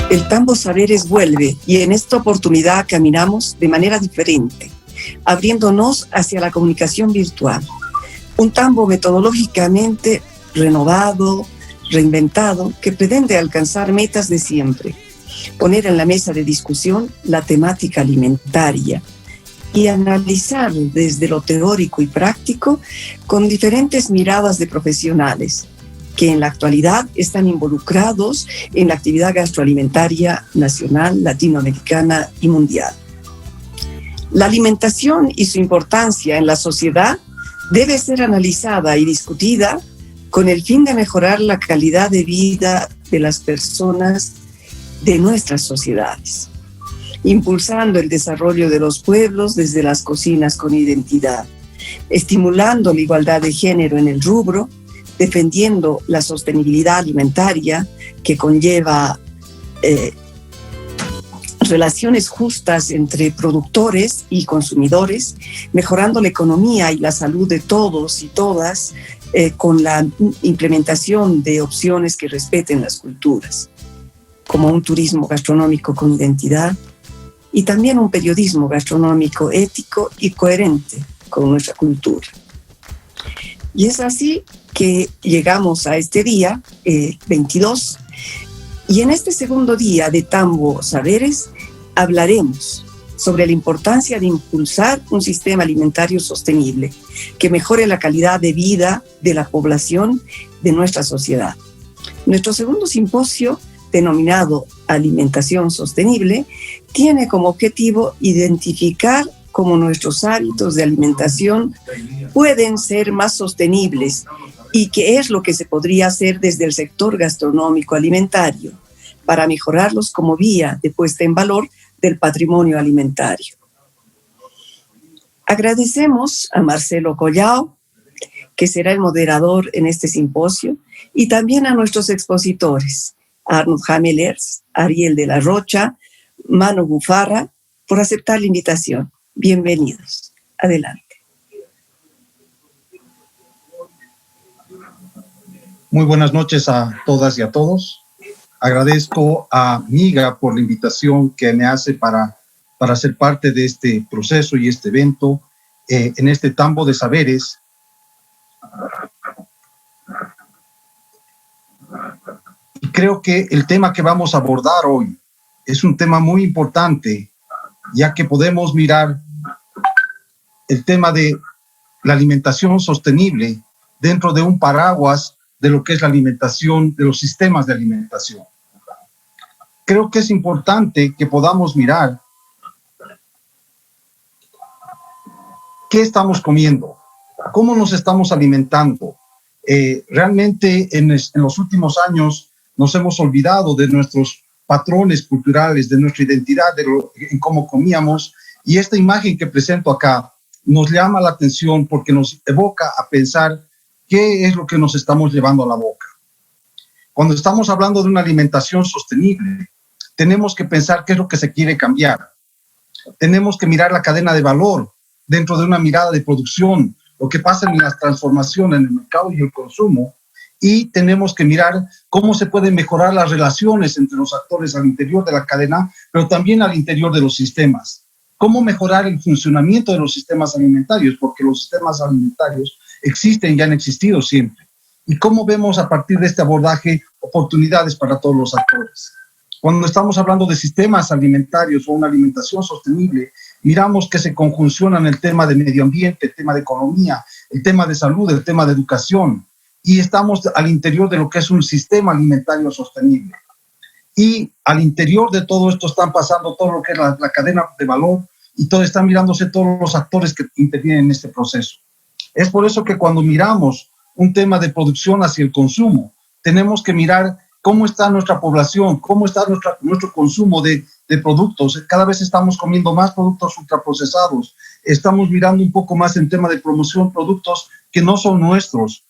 El Tambo Saberes vuelve y en esta oportunidad caminamos de manera diferente, abriéndonos hacia la comunicación virtual. Un tambo metodológicamente renovado, reinventado, que pretende alcanzar metas de siempre, poner en la mesa de discusión la temática alimentaria y analizar desde lo teórico y práctico con diferentes miradas de profesionales que en la actualidad están involucrados en la actividad gastroalimentaria nacional, latinoamericana y mundial. La alimentación y su importancia en la sociedad debe ser analizada y discutida con el fin de mejorar la calidad de vida de las personas de nuestras sociedades, impulsando el desarrollo de los pueblos desde las cocinas con identidad, estimulando la igualdad de género en el rubro, defendiendo la sostenibilidad alimentaria que conlleva relaciones justas entre productores y consumidores, mejorando la economía y la salud de todos y todas con la implementación de opciones que respeten las culturas, como un turismo gastronómico con identidad y también un periodismo gastronómico ético y coherente con nuestra cultura. Y es así que llegamos a este día, 22, y en este segundo día de Tambo Saberes hablaremos sobre la importancia de impulsar un sistema alimentario sostenible que mejore la calidad de vida de la población de nuestra sociedad. Nuestro segundo simposio, denominado Alimentación Sostenible, tiene como objetivo identificar cómo nuestros hábitos de alimentación pueden ser más sostenibles y qué es lo que se podría hacer desde el sector gastronómico alimentario para mejorarlos como vía de puesta en valor del patrimonio alimentario. Agradecemos a Marcelo Collao, que será el moderador en este simposio, y también a nuestros expositores, Arnold Hamelers, Ariel de la Rocha, Mano Bufarra, por aceptar la invitación. Bienvenidos. Adelante. Muy buenas noches a todas y a todos. Agradezco a MIGA por la invitación que me hace para ser parte de este proceso y este evento en este Tambo de Saberes. Y creo que el tema que vamos a abordar hoy es un tema muy importante, ya que podemos mirar el tema de la alimentación sostenible dentro de un paraguas de lo que es la alimentación, de los sistemas de alimentación. Creo que es importante que podamos mirar qué estamos comiendo, cómo nos estamos alimentando. Realmente en los últimos años nos hemos olvidado de nuestros patrones culturales, de nuestra identidad, en cómo comíamos, y esta imagen que presento acá nos llama la atención porque nos evoca a pensar qué es lo que nos estamos llevando a la boca. Cuando estamos hablando de una alimentación sostenible, tenemos que pensar qué es lo que se quiere cambiar. Tenemos que mirar la cadena de valor dentro de una mirada de producción, lo que pasa en las transformaciones en el mercado y el consumo, y tenemos que mirar cómo se pueden mejorar las relaciones entre los actores al interior de la cadena, pero también al interior de los sistemas. Cómo mejorar el funcionamiento de los sistemas alimentarios, porque los sistemas alimentarios existen y han existido siempre. Y cómo vemos a partir de este abordaje oportunidades para todos los actores. Cuando estamos hablando de sistemas alimentarios o una alimentación sostenible, miramos que se conjuncionan el tema de medio ambiente, el tema de economía, el tema de salud, el tema de educación. Y estamos al interior de lo que es un sistema alimentario sostenible. Y al interior de todo esto están pasando todo lo que es la cadena de valor y todo están mirándose todos los actores que intervienen en este proceso. Es por eso que cuando miramos un tema de producción hacia el consumo, tenemos que mirar cómo está nuestra población, cómo está nuestro consumo de productos. Cada vez estamos comiendo más productos ultraprocesados. Estamos mirando un poco más en tema de promoción, productos que no son nuestros.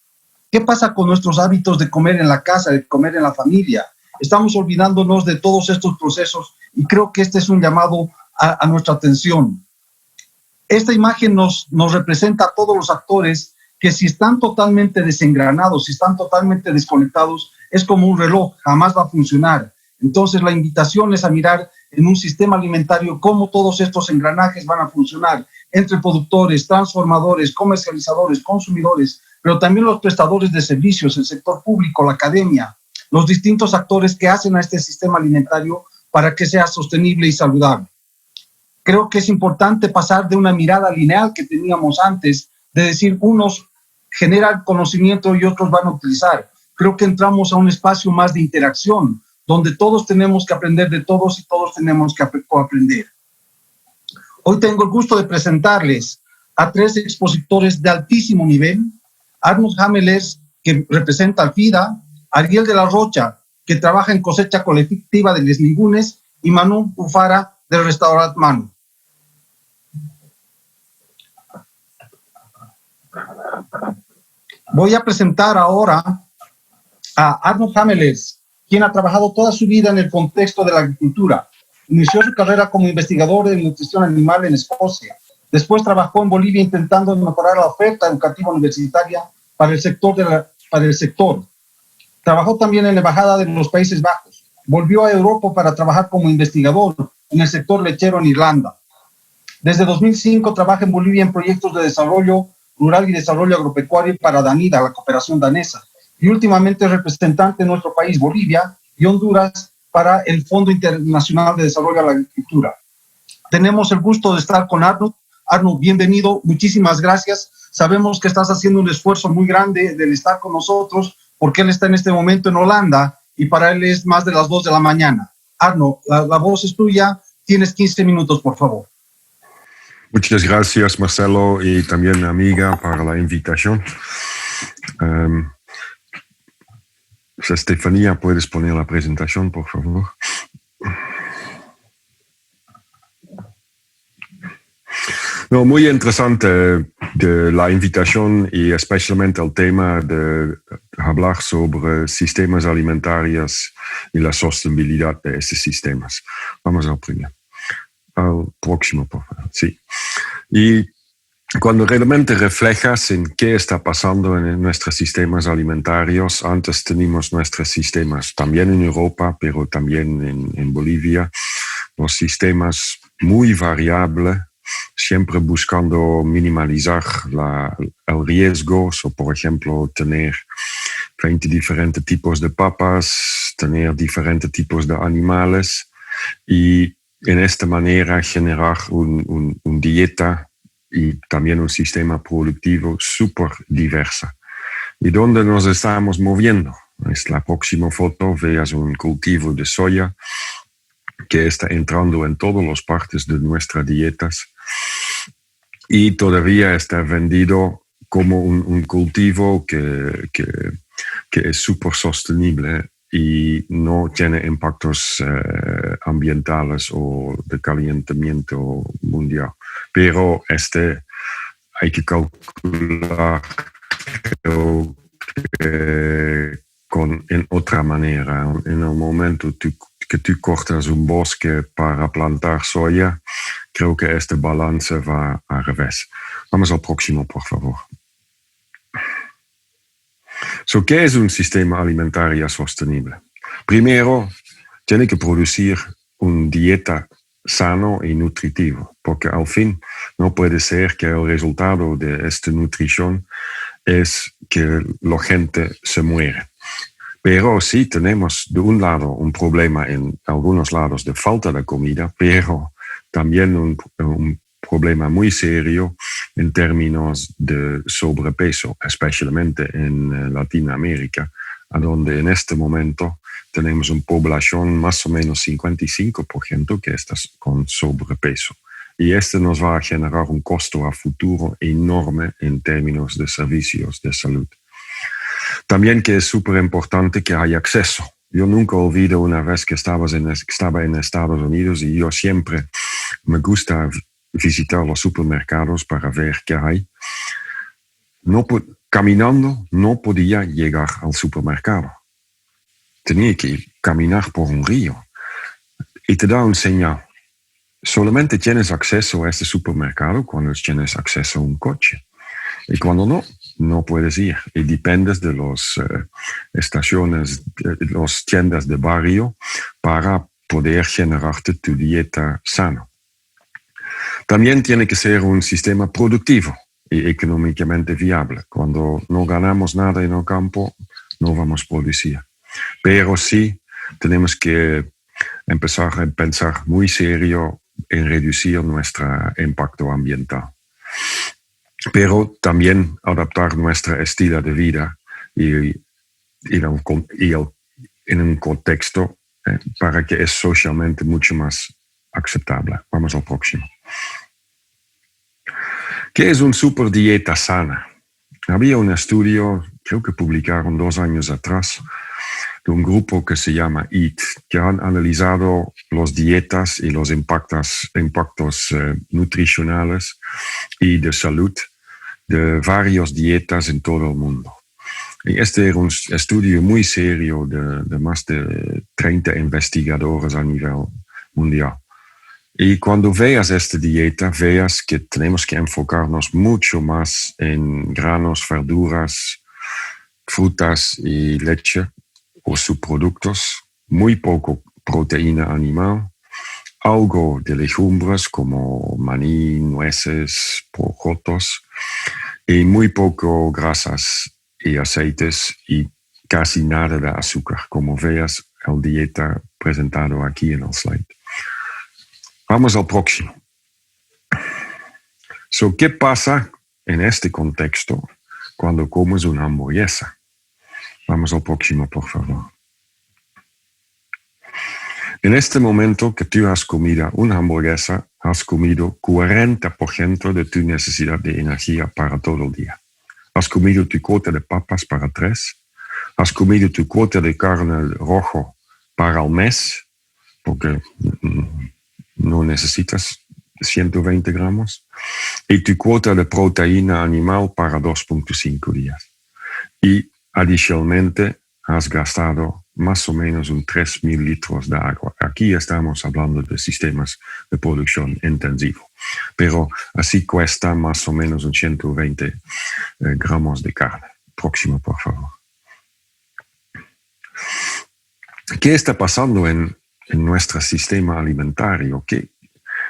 ¿Qué pasa con nuestros hábitos de comer en la casa, de comer en la familia? Estamos olvidándonos de todos estos procesos y creo que este es un llamado a nuestra atención. Esta imagen nos representa a todos los actores que si están totalmente desengranados, si están totalmente desconectados, es como un reloj, jamás va a funcionar. Entonces, la invitación es a mirar en un sistema alimentario cómo todos estos engranajes van a funcionar entre productores, transformadores, comercializadores, consumidores, pero también los prestadores de servicios, el sector público, la academia, los distintos actores que hacen a este sistema alimentario para que sea sostenible y saludable. Creo que es importante pasar de una mirada lineal que teníamos antes, de decir unos generan conocimiento y otros van a utilizar. Creo que entramos a un espacio más de interacción, donde todos tenemos que aprender de todos y todos tenemos que aprender. Hoy tengo el gusto de presentarles a 3 expositores de altísimo nivel: Arnold Hamelers, que representa al FIDA, Ariel de la Rocha, que trabaja en cosecha colectiva de Les Ningunes, y Manu Ufara, del restaurante Manu. Voy a presentar ahora a Arnold Hamelers, quien ha trabajado toda su vida en el contexto de la agricultura. Inició su carrera como investigador de nutrición animal en Escocia. Después trabajó en Bolivia intentando mejorar la oferta educativa universitaria para el sector. Trabajó también en la Embajada de los Países Bajos. Volvió a Europa para trabajar como investigador en el sector lechero en Irlanda. Desde 2005 trabaja en Bolivia en proyectos de desarrollo rural y desarrollo agropecuario para Danida, la cooperación danesa. Y últimamente es representante en nuestro país, Bolivia y Honduras, para el Fondo Internacional de Desarrollo a la Agricultura. Tenemos el gusto de estar con Arnold. Arnold, bienvenido, muchísimas gracias. Sabemos que estás haciendo un esfuerzo muy grande de estar con nosotros, porque él está en este momento en Holanda y para él es más de las 2 de la mañana. Arnold, la voz es tuya, tienes 15 minutos, por favor. Muchas gracias, Marcelo, y también amiga para la invitación. Estefanía, ¿puedes poner la presentación, por favor? No, muy interesante de la invitación y especialmente el tema de hablar sobre sistemas alimentarios y la sostenibilidad de estos sistemas. Vamos al primero. Al próximo, por favor. Sí. Y cuando realmente reflejas en qué está pasando en nuestros sistemas alimentarios, antes teníamos nuestros sistemas también en Europa, pero también en Bolivia, los sistemas muy variables, siempre buscando minimalizar el riesgo, por ejemplo, tener 20 diferentes tipos de papas, tener diferentes tipos de animales y en esta manera generar un dieta y también un sistema productivo súper diverso. ¿Y dónde nos estamos moviendo? Es la próxima foto, veas un cultivo de soya que está entrando en todas las partes de nuestras dietas y todavía está vendido como un cultivo que es súper sostenible y no tiene impactos ambientales o de calentamiento mundial. Pero hay que calcular en otra manera. En el momento que tú cortas un bosque para plantar soya, creo que este balance va al revés. Vamos al próximo, por favor. ¿Qué es un sistema alimentario sostenible? Primero, tiene que producir una dieta sano y nutritivo, porque al fin no puede ser que el resultado de esta nutrición es que la gente se muere. Pero sí tenemos de un lado un problema en algunos lados de falta de comida, pero también un problema muy serio en términos de sobrepeso, especialmente en Latinoamérica, a donde en este momento tenemos una población más o menos 55% que está con sobrepeso. Y esto nos va a generar un costo a futuro enorme en términos de servicios de salud. También que es súper importante que haya acceso. Yo nunca olvido una vez que estaba en Estados Unidos y yo siempre me gusta visitar los supermercados para ver qué hay. Caminando no podía llegar al supermercado. Tenía que caminar por un río. Y te da un señal. Solamente tienes acceso a este supermercado cuando tienes acceso a un coche. Y cuando no, no puedes ir y dependes de las estaciones, de las tiendas de barrio para poder generarte tu dieta sana. También tiene que ser un sistema productivo y económicamente viable. Cuando no ganamos nada en el campo, no vamos a producir. Pero sí tenemos que empezar a pensar muy serio en reducir nuestro impacto ambiental. Pero también adaptar nuestro estilo de vida y en un contexto para que es socialmente mucho más aceptable. Vamos al próximo. ¿Qué es una super dieta sana? Había un estudio, creo que publicaron 2 años atrás, de un grupo que se llama EAT, que han analizado las dietas y los impactos nutricionales y de salud de varias dietas en todo el mundo. Y este era un estudio muy serio de más de 30 investigadores a nivel mundial. Y cuando veas esta dieta, veas que tenemos que enfocarnos mucho más en granos, verduras, frutas y leche o subproductos, muy poco proteína animal, algo de legumbres como maní, nueces, porotos, y muy poco grasas y aceites y casi nada de azúcar, como veas el dieta presentado aquí en el slide. Vamos al próximo. ¿Qué pasa en este contexto cuando comes una hamburguesa? Vamos al próximo, por favor. En este momento que tú has comido una hamburguesa, has comido 40% de tu necesidad de energía para todo el día. Has comido tu cuota de papas para 3. Has comido tu cuota de carne roja para el mes, porque no necesitas 120 gramos. Y tu cuota de proteína animal para 2.5 días. Y adicionalmente has gastado más o menos 3.000 litros de agua. Aquí estamos hablando de sistemas de producción intensivo, pero así cuesta más o menos 120 gramos de carne. Próximo, por favor. ¿Qué está pasando en nuestro sistema alimentario?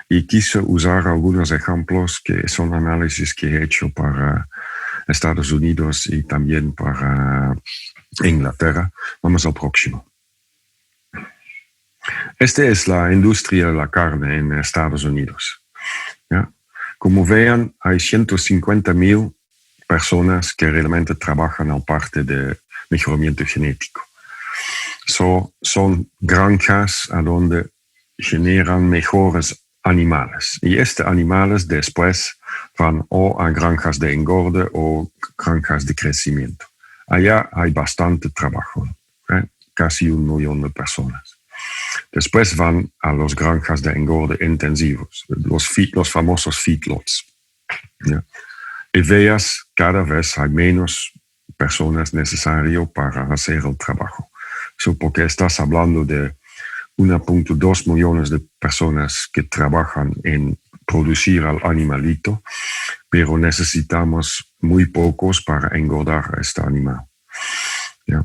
Y quise usar algunos ejemplos que son análisis que he hecho para Estados Unidos y también para Inglaterra. Vamos al próximo. Esta es la industria de la carne en Estados Unidos. ¿Ya? Como vean, hay 150,000 personas que realmente trabajan al parte de mejoramiento genético. Son granjas a donde generan mejores animales. Y estos animales después van o a granjas de engorde o granjas de crecimiento. Allá hay bastante trabajo, casi 1 millón de personas. Después van a las granjas de engorde intensivos, los famosos feedlots. ¿Ya? Y veas, cada vez hay menos personas necesarias para hacer el trabajo. Porque estás hablando de 1.2 millones de personas que trabajan en producir al animalito, pero necesitamos muy pocos para engordar a este animal. ¿Ya?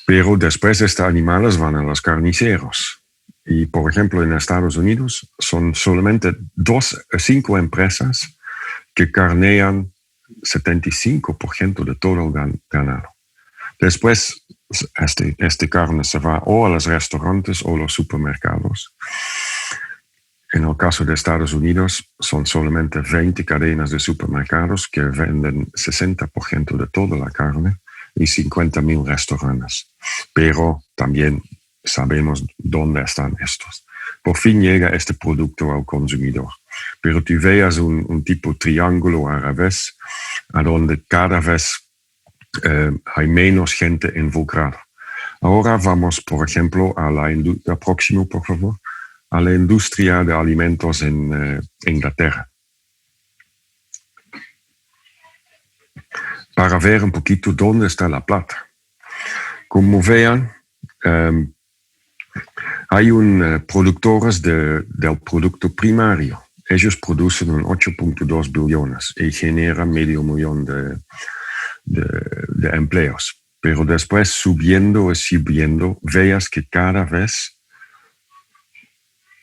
Pero después estos animales van a los carniceros. Y, por ejemplo, en Estados Unidos son solamente 5 empresas que carnean 75% de todo el ganado. Después, esta carne se va o a los restaurantes o a los supermercados. En el caso de Estados Unidos, son solamente 20 cadenas de supermercados que venden 60% de toda la carne y 50,000 restaurantes. Pero también sabemos dónde están estos. Por fin llega este producto al consumidor. Pero tú veas un tipo triángulo al revés, a donde cada vez hay menos gente involucrada. Ahora vamos, por ejemplo, a la próximo, por favor, a la industria de alimentos en Inglaterra. Para ver un poquito dónde está la plata. Como vean, hay productores del producto primario ellos producen un 8.2 billones y generan 500.000 de empleos. Pero después, subiendo y subiendo, veas que cada vez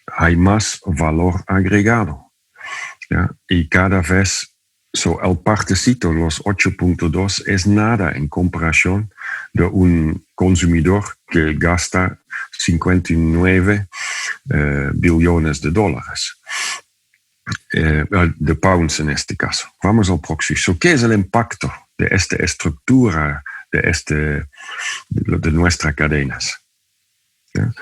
hay más valor agregado. ¿Ya? Y cada vez, el partecito, los 8.2, es nada en comparación de un consumidor que gasta 59 billones de dólares. De pounds en este caso. Vamos al próximo. ¿Qué es el impacto de esta estructura de nuestras cadenas? ¿Ya?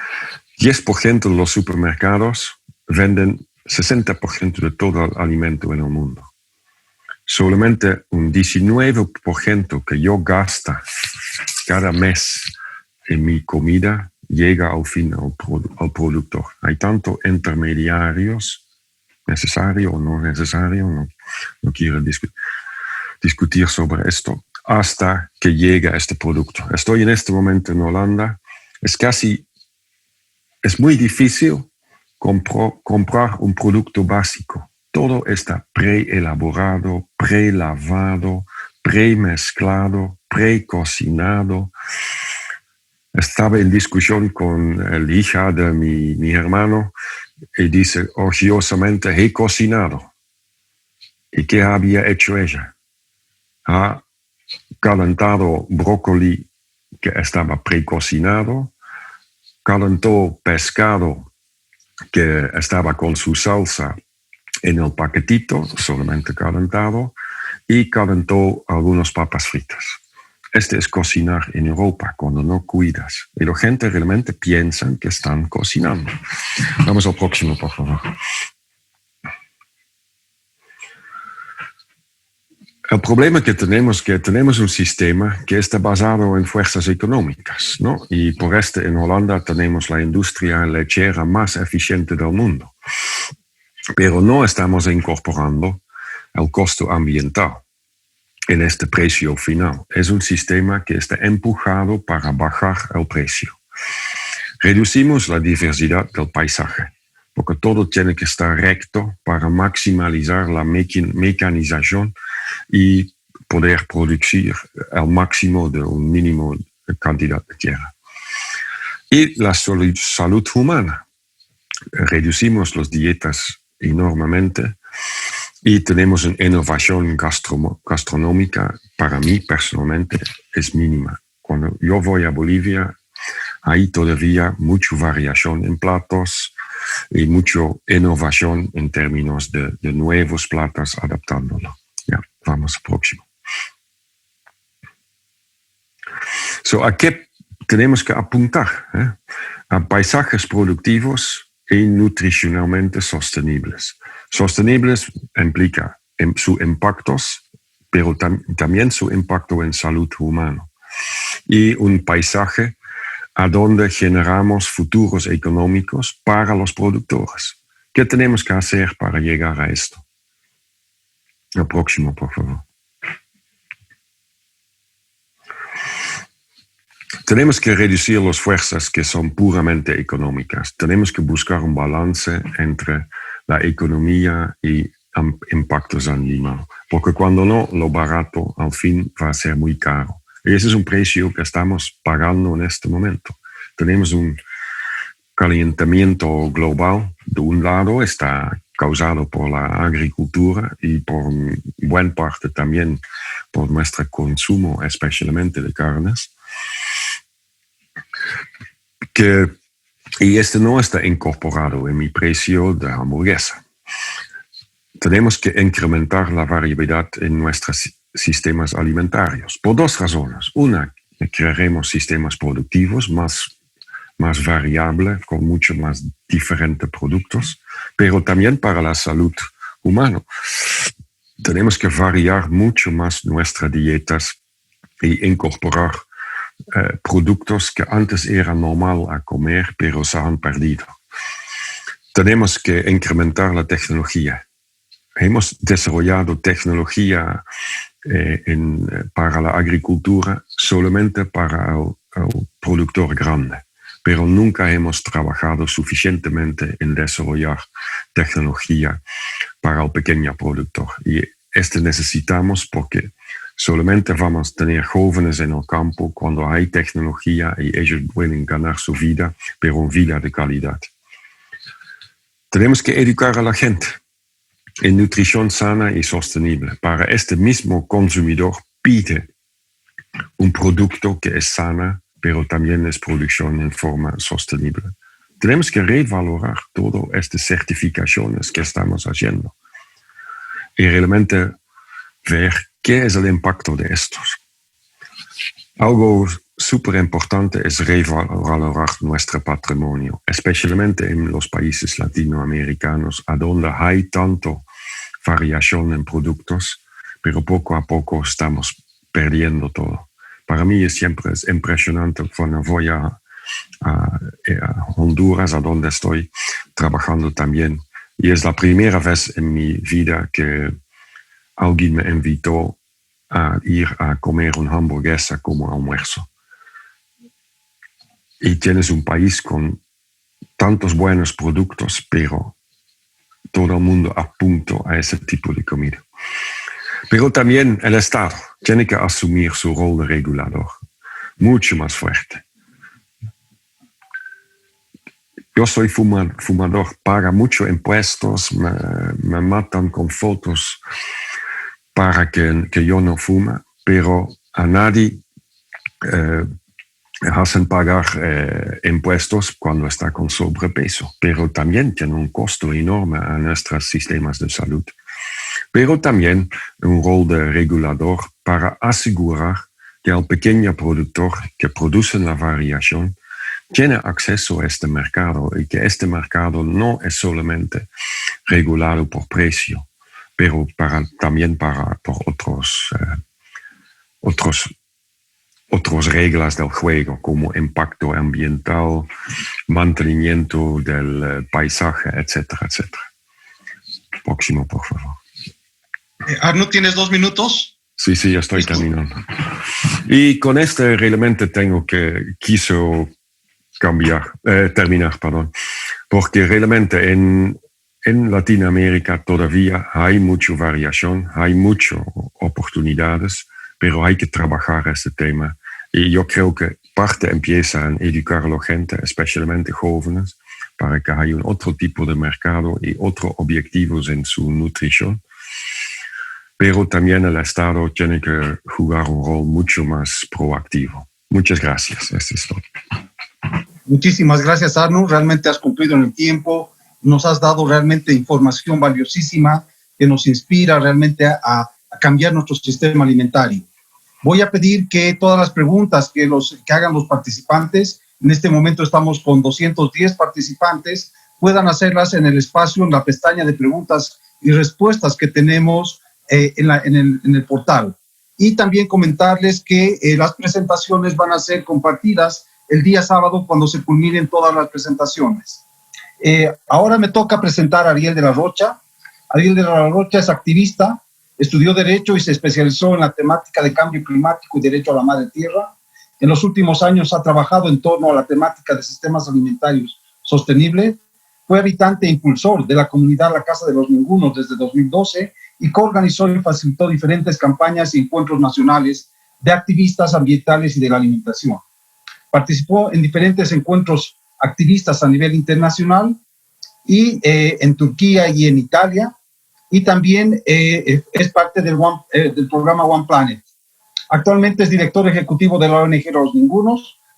10% de los supermercados venden 60% de todo el alimento en el mundo. Solamente un 19% que yo gasto cada mes en mi comida llega al fin al productor. Hay tanto intermediarios, necesario o no necesario, no quiero discutir sobre esto, hasta que llega este producto. Estoy en este momento en Holanda, es muy difícil comprar un producto básico. Todo está preelaborado, prelavado, premezclado, precocinado. Estaba en discusión con la hija de mi hermano y dice orgullosamente, he cocinado. ¿Y qué había hecho ella? Ha calentado brócoli que estaba precocinado, calentó pescado que estaba con su salsa en el paquetito, solamente calentado, y calentó algunas papas fritas. Este es cocinar en Europa cuando no cuidas. Y la gente realmente piensa que están cocinando. Vamos al próximo, por favor. El problema que tenemos un sistema que está basado en fuerzas económicas, ¿no? Y por en Holanda tenemos la industria lechera más eficiente del mundo. Pero no estamos incorporando el costo ambiental en este precio final. Es un sistema que está empujado para bajar el precio. Reducimos la diversidad del paisaje, porque todo tiene que estar recto para maximizar la mecanización y poder producir el máximo de un mínimo de cantidad de tierra. Y la salud humana. Reducimos las dietas enormemente y tenemos una innovación gastronómica, para mí personalmente, es mínima. Cuando yo voy a Bolivia, hay todavía mucha variación en platos y mucha innovación en términos de nuevos platos adaptándolo. Ya, vamos al próximo. ¿A qué tenemos que apuntar? A paisajes productivos y nutricionalmente sostenibles. Sostenibles implica sus impactos, pero también su impacto en salud humana. Y un paisaje a donde generamos futuros económicos para los productores. ¿Qué tenemos que hacer para llegar a esto? El próximo, por favor. Tenemos que reducir las fuerzas que son puramente económicas. Tenemos que buscar un balance entre la economía y impactos animales. Porque cuando no, lo barato al fin va a ser muy caro. Y ese es un precio que estamos pagando en este momento. Tenemos un calentamiento global. De un lado está causado por la agricultura y por buena parte también por nuestro consumo, especialmente de carnes. Y este no está incorporado en mi precio de hamburguesa. Tenemos que incrementar la variedad en nuestros sistemas alimentarios por dos razones. Una, crearemos sistemas productivos más variables, con mucho más diferentes productos, pero también para la salud humana. Tenemos que variar mucho más nuestras dietas y incorporar productos que antes eran normal a comer, pero se han perdido. Tenemos que incrementar la tecnología. Hemos desarrollado tecnología para la agricultura solamente para el productor grande, pero nunca hemos trabajado suficientemente en desarrollar tecnología para el pequeño productor. Y necesitamos porque solamente vamos a tener jóvenes en el campo cuando hay tecnología y ellos pueden ganar su vida, pero una vida de calidad. Tenemos que educar a la gente en nutrición sana y sostenible. Para este mismo consumidor pide un producto que es sana, pero también es producción en forma sostenible. Tenemos que revalorar todas estas certificaciones que estamos haciendo y realmente ver qué es el impacto de estos. Algo súper importante es revalorar nuestro patrimonio, especialmente en los países latinoamericanos, a donde hay tanto variación en productos, pero poco a poco estamos perdiendo todo. Para mí siempre es impresionante cuando voy a Honduras, a donde estoy trabajando también, y es la primera vez en mi vida que alguien me invitó a ir a comer una hamburguesa como almuerzo. Y tienes un país con tantos buenos productos, pero todo el mundo apunta a ese tipo de comida. Pero también el Estado tiene que asumir su rol de regulador, mucho más fuerte. Yo soy fumador, paga muchos impuestos, me matan con fotos para que yo no fume, pero a nadie hacen pagar impuestos cuando está con sobrepeso, pero también tiene un costo enorme a nuestros sistemas de salud. Pero también un rol de regulador para asegurar que el pequeño productor que produce la variación tiene acceso a este mercado y que este mercado no es solamente regulado por precio, pero también por otras reglas del juego, como impacto ambiental, mantenimiento del paisaje, etcétera, etcétera. Próximo, por favor. Arno, ¿tienes 2 minutos? Sí, estoy terminando. Y con este realmente quiso terminar, porque realmente en Latinoamérica todavía hay mucha variación, hay muchas oportunidades, pero hay que trabajar este tema. Y yo creo que parte empieza en educar a la gente, especialmente jóvenes, para que haya otro tipo de mercado y otros objetivos en su nutrición. Pero también el Estado tiene que jugar un rol mucho más proactivo. Muchas gracias. Eso es todo. Muchísimas gracias, Arno. Realmente has cumplido en el tiempo. Nos has dado realmente información valiosísima que nos inspira realmente a cambiar nuestro sistema alimentario. Voy a pedir que todas las preguntas que hagan los participantes, en este momento estamos con 210 participantes, puedan hacerlas en el espacio, en la pestaña de preguntas y respuestas que tenemos en el portal. Y también comentarles que las presentaciones van a ser compartidas el día sábado cuando se culminen todas las presentaciones. Ahora me toca presentar a Ariel de la Rocha. Ariel de la Rocha es activista, estudió Derecho y se especializó en la temática de cambio climático y derecho a la madre tierra. En los últimos años ha trabajado en torno a la temática de sistemas alimentarios sostenibles. Fue habitante e impulsor de la comunidad La Casa de los Ningunos desde 2012 y coorganizó y facilitó diferentes campañas y encuentros nacionales de activistas ambientales y de la alimentación. Participó en diferentes encuentros activistas a nivel internacional y en Turquía y en Italia, y también es parte del programa One Planet. Actualmente es director ejecutivo de la ONG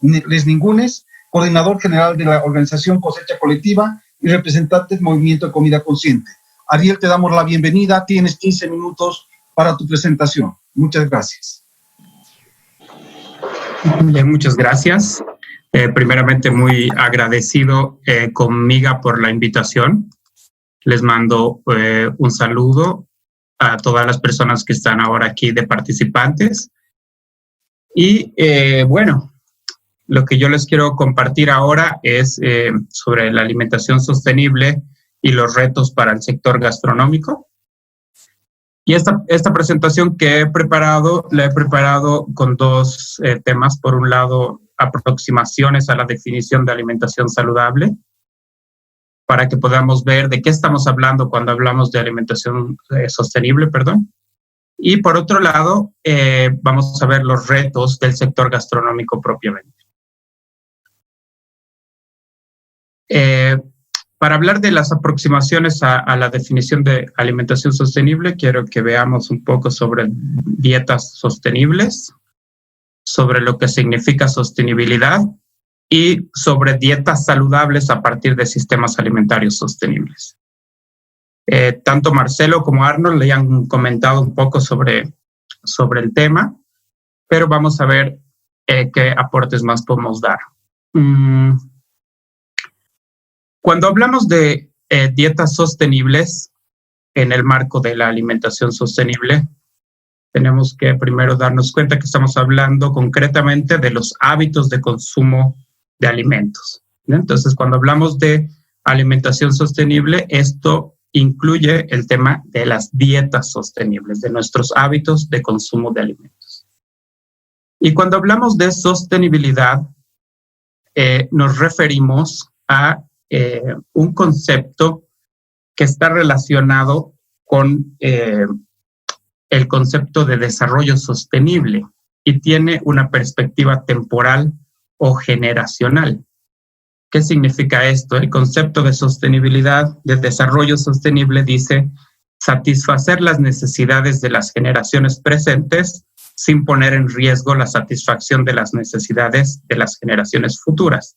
Les Ningunes, coordinador general de la organización Cosecha Colectiva y representante del Movimiento de Comida Consciente. Ariel, te damos la bienvenida. Tienes 15 minutos para tu presentación. Muchas gracias. Muchas gracias. Primeramente, muy agradecido con Miga por la invitación. Les mando un saludo a todas las personas que están ahora aquí de participantes. Y bueno, lo que yo les quiero compartir ahora es sobre la alimentación sostenible y los retos para el sector gastronómico. Y esta presentación que he preparado, la he preparado con dos temas. Por un lado, aproximaciones a la definición de alimentación saludable para que podamos ver de qué estamos hablando cuando hablamos de alimentación sostenible, perdón. Y por otro lado, vamos a ver los retos del sector gastronómico propiamente. Para hablar de las aproximaciones a la definición de alimentación sostenible, quiero que veamos un poco sobre dietas sostenibles, sobre lo que significa sostenibilidad y sobre dietas saludables a partir de sistemas alimentarios sostenibles. Tanto Marcelo como Arnold le han comentado un poco sobre el tema, pero vamos a ver qué aportes más podemos dar. Cuando hablamos de dietas sostenibles en el marco de la alimentación sostenible, tenemos que primero darnos cuenta que estamos hablando concretamente de los hábitos de consumo de alimentos, ¿no? Entonces, cuando hablamos de alimentación sostenible, esto incluye el tema de las dietas sostenibles, de nuestros hábitos de consumo de alimentos. Y cuando hablamos de sostenibilidad, nos referimos a un concepto que está relacionado con el concepto de desarrollo sostenible y tiene una perspectiva temporal o generacional. ¿Qué significa esto? El concepto de sostenibilidad, de desarrollo sostenible, dice satisfacer las necesidades de las generaciones presentes sin poner en riesgo la satisfacción de las necesidades de las generaciones futuras.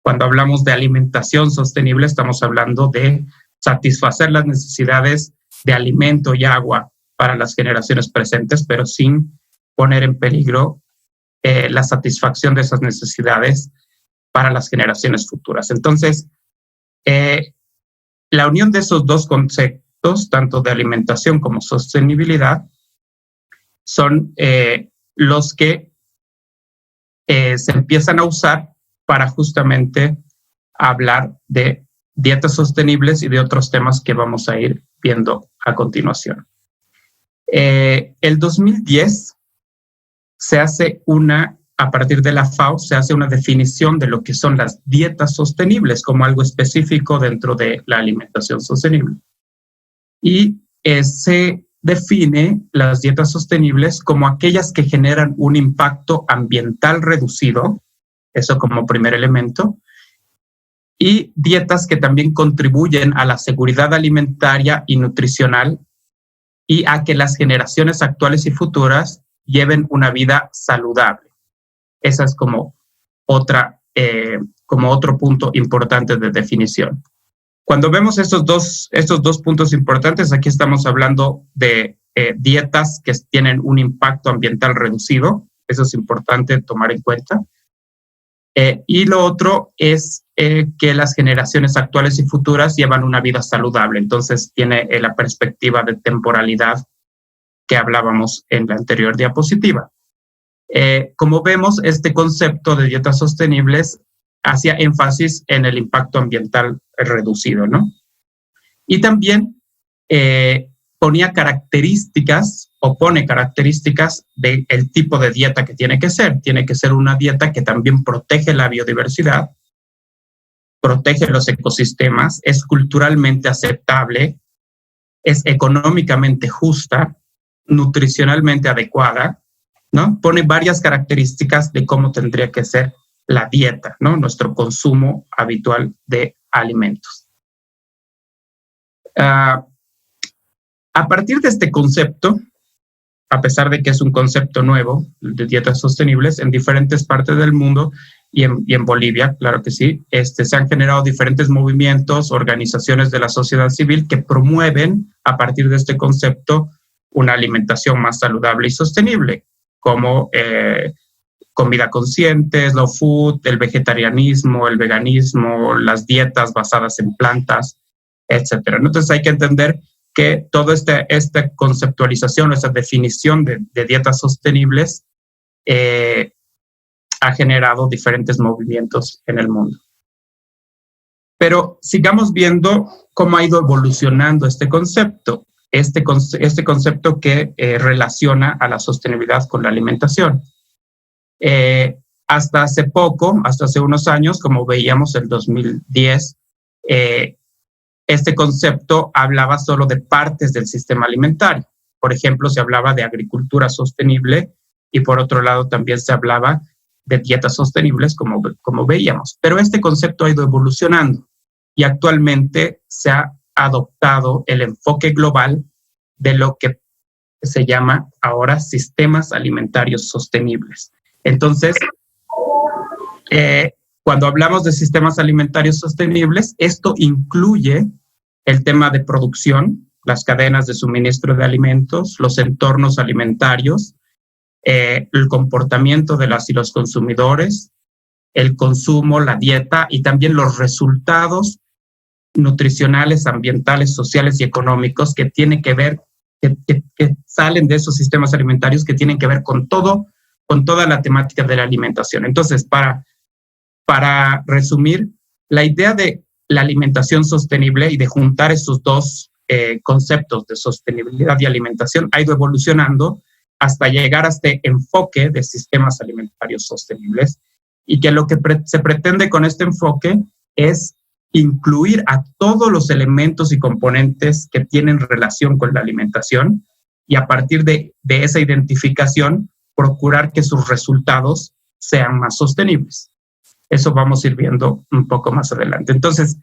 Cuando hablamos de alimentación sostenible, estamos hablando de satisfacer las necesidades de alimento y agua para las generaciones presentes, pero sin poner en peligro la satisfacción de esas necesidades para las generaciones futuras. Entonces, la unión de esos dos conceptos, tanto de alimentación como sostenibilidad, son los que se empiezan a usar para justamente hablar de dietas sostenibles y de otros temas que vamos a ir viendo a continuación. El 2010 se hace a partir de la FAO, se hace una definición de lo que son las dietas sostenibles como algo específico dentro de la alimentación sostenible. Y se define las dietas sostenibles como aquellas que generan un impacto ambiental reducido, eso como primer elemento, y dietas que también contribuyen a la seguridad alimentaria y nutricional y a que las generaciones actuales y futuras lleven una vida saludable. Esa es como otro punto importante de definición. Cuando vemos estos dos puntos importantes, aquí estamos hablando de dietas que tienen un impacto ambiental reducido. Eso es importante tomar en cuenta. Y lo otro es que las generaciones actuales y futuras llevan una vida saludable. Entonces tiene la perspectiva de temporalidad que hablábamos en la anterior diapositiva. Como vemos, este concepto de dietas sostenibles hacía énfasis en el impacto ambiental reducido, ¿no? Y también ponía características o pone características del tipo de dieta que tiene que ser. Tiene que ser una dieta que también protege la biodiversidad, protege los ecosistemas, es culturalmente aceptable, es económicamente justa, nutricionalmente adecuada, ¿no? Pone varias características de cómo tendría que ser la dieta, ¿no? Nuestro consumo habitual de alimentos. A partir de este concepto, a pesar de que es un concepto nuevo de dietas sostenibles, en diferentes partes del mundo y en Bolivia, claro que sí, se han generado diferentes movimientos, organizaciones de la sociedad civil que promueven a partir de este concepto una alimentación más saludable y sostenible, como comida consciente, slow food, el vegetarianismo, el veganismo, las dietas basadas en plantas, etc. Entonces hay que entender que toda esta conceptualización, esta definición de dietas sostenibles ha generado diferentes movimientos en el mundo. Pero sigamos viendo cómo ha ido evolucionando este concepto que relaciona a la sostenibilidad con la alimentación. hasta hace poco, hasta hace unos años, como veíamos en 2010, este concepto hablaba solo de partes del sistema alimentario. Por ejemplo, se hablaba de agricultura sostenible y por otro lado también se hablaba de dietas sostenibles, como veíamos. Pero este concepto ha ido evolucionando y actualmente se ha adoptado el enfoque global de lo que se llama ahora sistemas alimentarios sostenibles. Entonces, cuando hablamos de sistemas alimentarios sostenibles, esto incluye el tema de producción, las cadenas de suministro de alimentos, los entornos alimentarios, el comportamiento de las y los consumidores, el consumo, la dieta y también los resultados nutricionales, ambientales, sociales y económicos que tienen que ver, que salen de esos sistemas alimentarios, que tienen que ver con toda la temática de la alimentación. Entonces, para resumir, la idea de la alimentación sostenible y de juntar esos dos conceptos de sostenibilidad y alimentación ha ido evolucionando hasta llegar a este enfoque de sistemas alimentarios sostenibles, y que lo que se pretende con este enfoque es incluir a todos los elementos y componentes que tienen relación con la alimentación y a partir de esa identificación procurar que sus resultados sean más sostenibles. Eso vamos a ir viendo un poco más adelante. Entonces,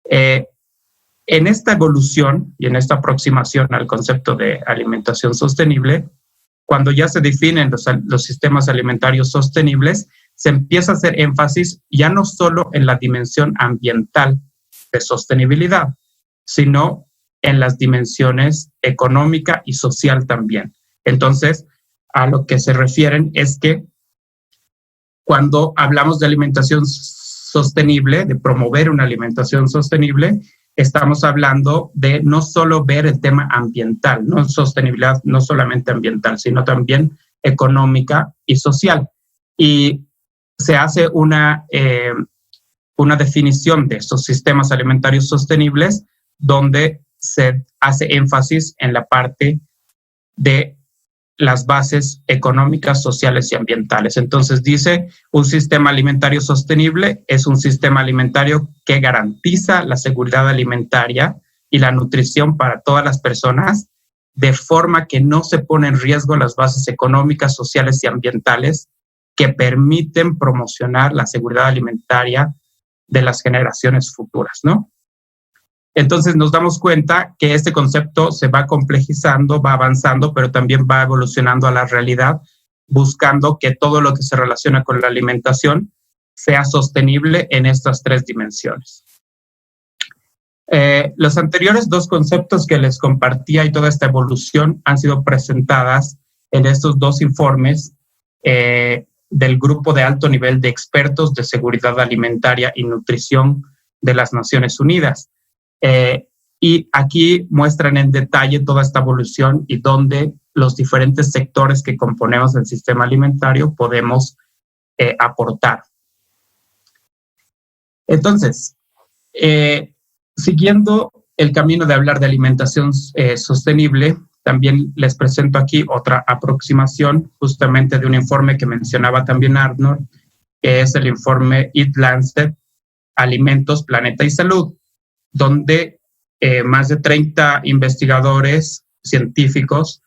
en esta evolución y en esta aproximación al concepto de alimentación sostenible, cuando ya se definen los sistemas alimentarios sostenibles, se empieza a hacer énfasis ya no solo en la dimensión ambiental de sostenibilidad, sino en las dimensiones económica y social también. Entonces, a lo que se refieren es que cuando hablamos de alimentación sostenible, de promover una alimentación sostenible, estamos hablando de no solo ver el tema ambiental, no sostenibilidad, no solamente ambiental, sino también económica y social. Y se hace una definición de estos sistemas alimentarios sostenibles donde se hace énfasis en la parte de las bases económicas, sociales y ambientales. Entonces dice, un sistema alimentario sostenible es un sistema alimentario que garantiza la seguridad alimentaria y la nutrición para todas las personas, de forma que no se pone en riesgo las bases económicas, sociales y ambientales que permiten promocionar la seguridad alimentaria de las generaciones futuras, ¿no? Entonces nos damos cuenta que este concepto se va complejizando, va avanzando, pero también va evolucionando a la realidad, buscando que todo lo que se relaciona con la alimentación sea sostenible en estas tres dimensiones. Los anteriores dos conceptos que les compartía y toda esta evolución han sido presentadas en estos dos informes del Grupo de Alto Nivel de Expertos de Seguridad Alimentaria y Nutrición de las Naciones Unidas. Y aquí muestran en detalle toda esta evolución y dónde los diferentes sectores que componemos el sistema alimentario podemos aportar. Entonces, siguiendo el camino de hablar de alimentación sostenible, también les presento aquí otra aproximación justamente de un informe que mencionaba también Arnold, que es el informe Eat Lancet, Alimentos, Planeta y Salud, donde más de 30 investigadores científicos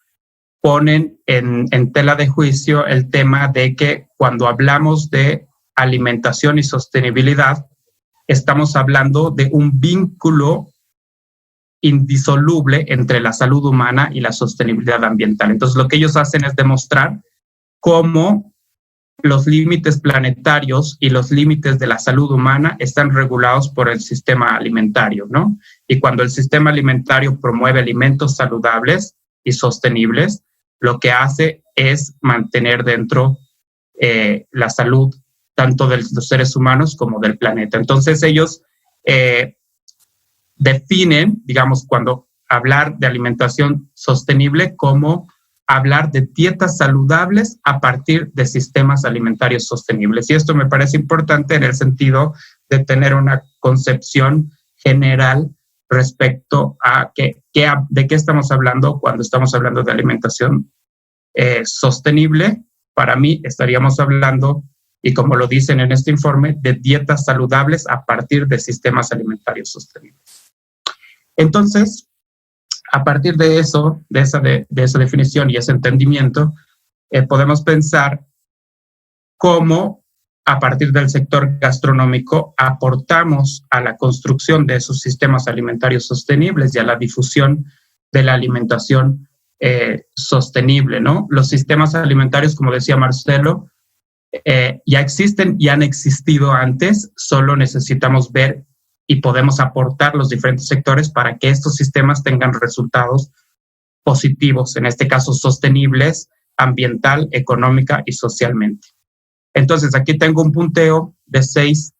ponen en tela de juicio el tema de que cuando hablamos de alimentación y sostenibilidad, estamos hablando de un vínculo indisoluble entre la salud humana y la sostenibilidad ambiental. Entonces, lo que ellos hacen es demostrar cómo los límites planetarios y los límites de la salud humana están regulados por el sistema alimentario, ¿no? Y cuando el sistema alimentario promueve alimentos saludables y sostenibles, lo que hace es mantener dentro la salud tanto de los seres humanos como del planeta. Entonces ellos definen, digamos, cuando hablar de alimentación sostenible como hablar de dietas saludables a partir de sistemas alimentarios sostenibles. Y esto me parece importante en el sentido de tener una concepción general respecto a de qué estamos hablando cuando estamos hablando de alimentación sostenible. Para mí estaríamos hablando y como lo dicen en este informe, de dietas saludables a partir de sistemas alimentarios sostenibles. Entonces, a partir de eso, de esa definición y ese entendimiento, podemos pensar cómo a partir del sector gastronómico aportamos a la construcción de esos sistemas alimentarios sostenibles y a la difusión de la alimentación sostenible, ¿no? Los sistemas alimentarios, como decía Marcelo, ya existen y han existido antes, solo necesitamos ver y podemos aportar los diferentes sectores para que estos sistemas tengan resultados positivos, en este caso sostenibles, ambiental, económica y socialmente. Entonces, aquí tengo un punteo de 6